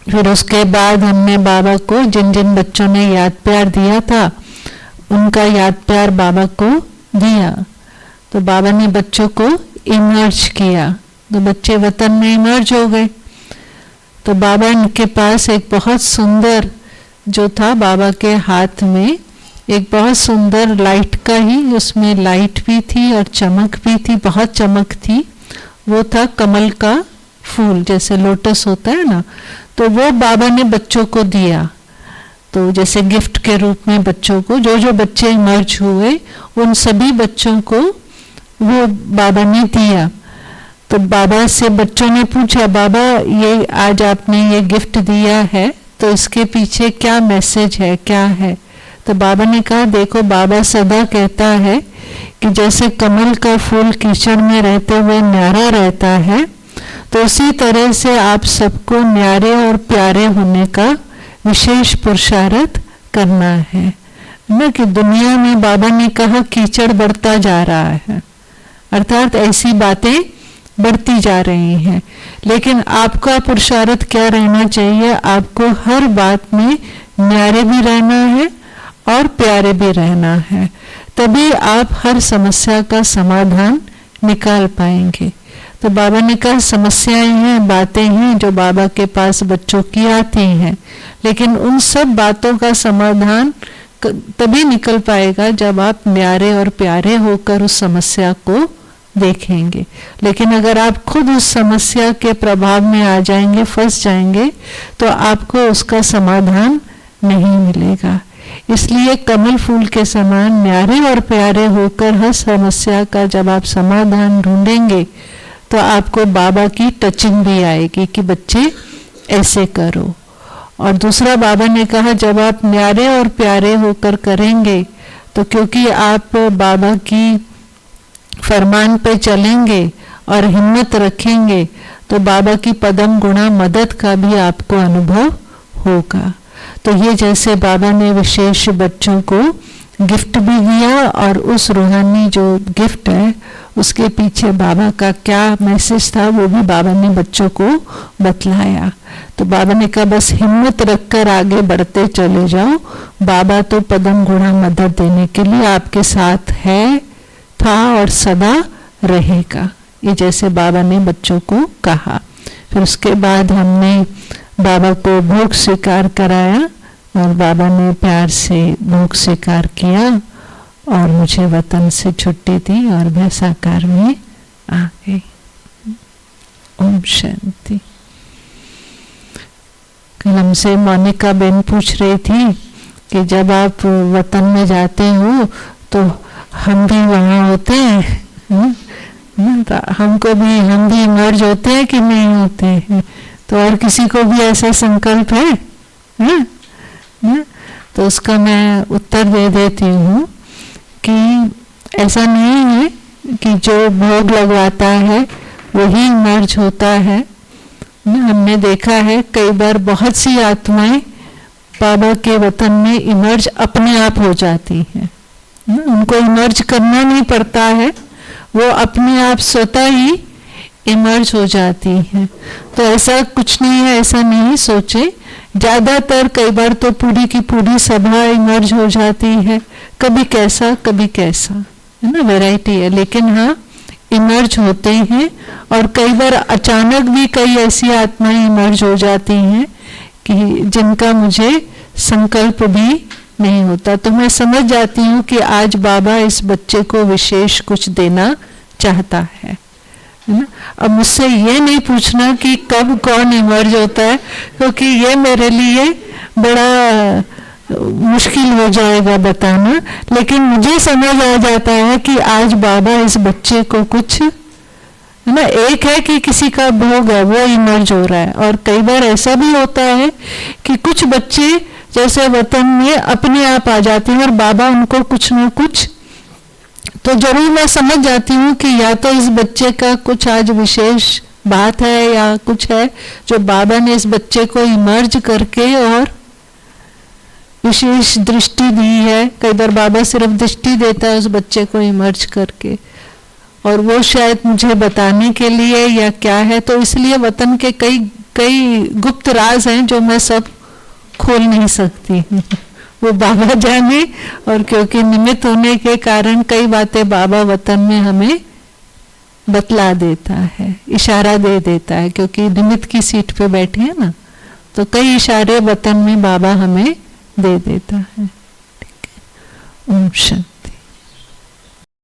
फिर उसके बाद हमने बाबा को जिन जिन बच्चों ने याद प्यार दिया था उनका याद प्यार बाबा को दिया। तो बाबा ने बच्चों को इमर्ज किया, तो बच्चे वतन में इमर्ज हो गए। तो बाबा के पास एक बहुत सुंदर जो था, बाबा के हाथ में एक बहुत सुंदर लाइट का ही, उसमें लाइट भी थी और चमक भी थी, बहुत चमक थी। वो था कमल का फूल, जैसे लोटस होता है ना, तो वो बाबा ने बच्चों को दिया। तो जैसे गिफ्ट के रूप में बच्चों को, जो जो बच्चे इमर्ज हुए उन सभी बच्चों को वो बाबा ने दिया। तो बाबा से बच्चों ने पूछा बाबा ये आज आपने ये गिफ्ट दिया है तो इसके पीछे क्या मैसेज है, क्या है? तो बाबा ने कहा देखो, बाबा सदा कहता है कि जैसे कमल का फूल कीचड़ में रहते हुए न्यारा रहता है, तो उसी तरह से आप सबको न्यारे और प्यारे होने का विशेष पुरुषार्थ करना है ना। कि दुनिया में बाबा ने कहा कीचड़ बढ़ता जा रहा है, अर्थात ऐसी बातें बढ़ती जा रही हैं। लेकिन आपका पुरुषार्थ क्या रहना चाहिए? आपको हर बात में न्यारे भी रहना है और प्यारे भी रहना है, तभी आप हर समस्या का समाधान निकाल पाएंगे। तो बाबा ने कहा समस्याएं हैं, बातें हैं जो बाबा के पास बच्चों की आती हैं, लेकिन उन सब बातों का समाधान तभी निकल पाएगा जब आप न्यारे और प्यारे होकर उस समस्या को देखेंगे। लेकिन अगर आप खुद उस समस्या के प्रभाव में आ जाएंगे, फंस जाएंगे, तो आपको उसका समाधान नहीं मिलेगा। इसलिए कमल फूल के समान न्यारे और प्यारे होकर हर समस्या का जब आप समाधान ढूंढेंगे तो आपको बाबा की टचिंग भी आएगी कि बच्चे ऐसे करो। और दूसरा बाबा ने कहा जब आप न्यारे और प्यारे होकर करेंगे तो क्योंकि आप बाबा की फरमान पे चलेंगे और हिम्मत रखेंगे तो बाबा की पदम गुणा मदद का भी आपको अनुभव होगा। तो ये जैसे बाबा ने विशेष बच्चों को गिफ्ट भी दिया और उस रूहानी जो गिफ्ट है उसके पीछे बाबा का क्या मैसेज था वो भी बाबा ने बच्चों को बतलाया। तो बाबा ने कहा बस हिम्मत रखकर आगे बढ़ते चले जाओ, बाबा तो पदम गुणा मदद देने के लिए आपके साथ है, था और सदा रहेगा। ये जैसे बाबा ने बच्चों को कहा। फिर उसके बाद हमने बाबा को भोग स्वीकार कराया और बाबा ने प्यार से भोग स्वीकार किया और मुझे वतन से छुट्टी दी और मैं साकार में आ गई। ओम शांति। कल हमसे मोनिका बहन पूछ रही थी कि जब आप वतन में जाते हो तो हम भी वहाँ होते हैं, हमको भी हम भी इमर्ज होते हैं कि नहीं होते हैं? तो और किसी को भी ऐसा संकल्प है? तो उसका मैं उत्तर दे देती हूँ कि ऐसा नहीं है कि जो भोग लगवाता है वही इमर्ज होता है। हमने देखा है कई बार बहुत सी आत्माएं बाबा के वतन में इमर्ज अपने आप हो जाती हैं। उनको इमर्ज करना नहीं पड़ता है, वो अपने आप स्वतः ही इमर्ज हो जाती हैं। तो ऐसा कुछ नहीं है, ऐसा नहीं सोचे। ज्यादातर कई बार तो पूरी की पूरी सभा इमर्ज हो जाती है, कभी कैसा कभी कैसा, है ना, वैरायटी है। लेकिन हाँ इमर्ज होते हैं और कई बार अचानक भी कई ऐसी आत्माएं इमर्ज हो जाती हैं कि जिनका मुझे संकल्प भी नहीं होता। तो मैं समझ जाती हूँ कि आज बाबा इस बच्चे को विशेष कुछ देना चाहता है ना। अब मुझसे ये नहीं पूछना कि कब कौन इमर्ज होता है, क्योंकि ये मेरे लिए बड़ा मुश्किल हो जाएगा बताना। लेकिन मुझे समझ आ जाता है कि आज बाबा इस बच्चे को कुछ, है ना, एक है कि किसी का भोग है वो इमर्ज हो रहा है, और कई बार ऐसा भी होता है कि कुछ बच्चे जैसे वतन में अपने आप आ जाते हैं और बाबा उनको कुछ न कुछ, तो जरूर मैं समझ जाती हूँ कि या तो इस बच्चे का कुछ आज विशेष बात है या कुछ है जो बाबा ने इस बच्चे को इमर्ज करके और विशेष दृष्टि दी है। कई बार बाबा सिर्फ दृष्टि देता है उस बच्चे को इमर्ज करके, और वो शायद मुझे बताने के लिए या क्या है। तो इसलिए वतन के कई कई गुप्त राज हैं जो मैं सब खोल नहीं सकती वो बाबा जाने। और क्योंकि निमित्त होने के कारण कई बातें बाबा वतन में हमें बतला देता है, इशारा दे देता है, क्योंकि निमित्त की सीट पे बैठे हैं ना, तो कई इशारे वतन में बाबा हमें दे देता है। ठीक है। ओम शांति।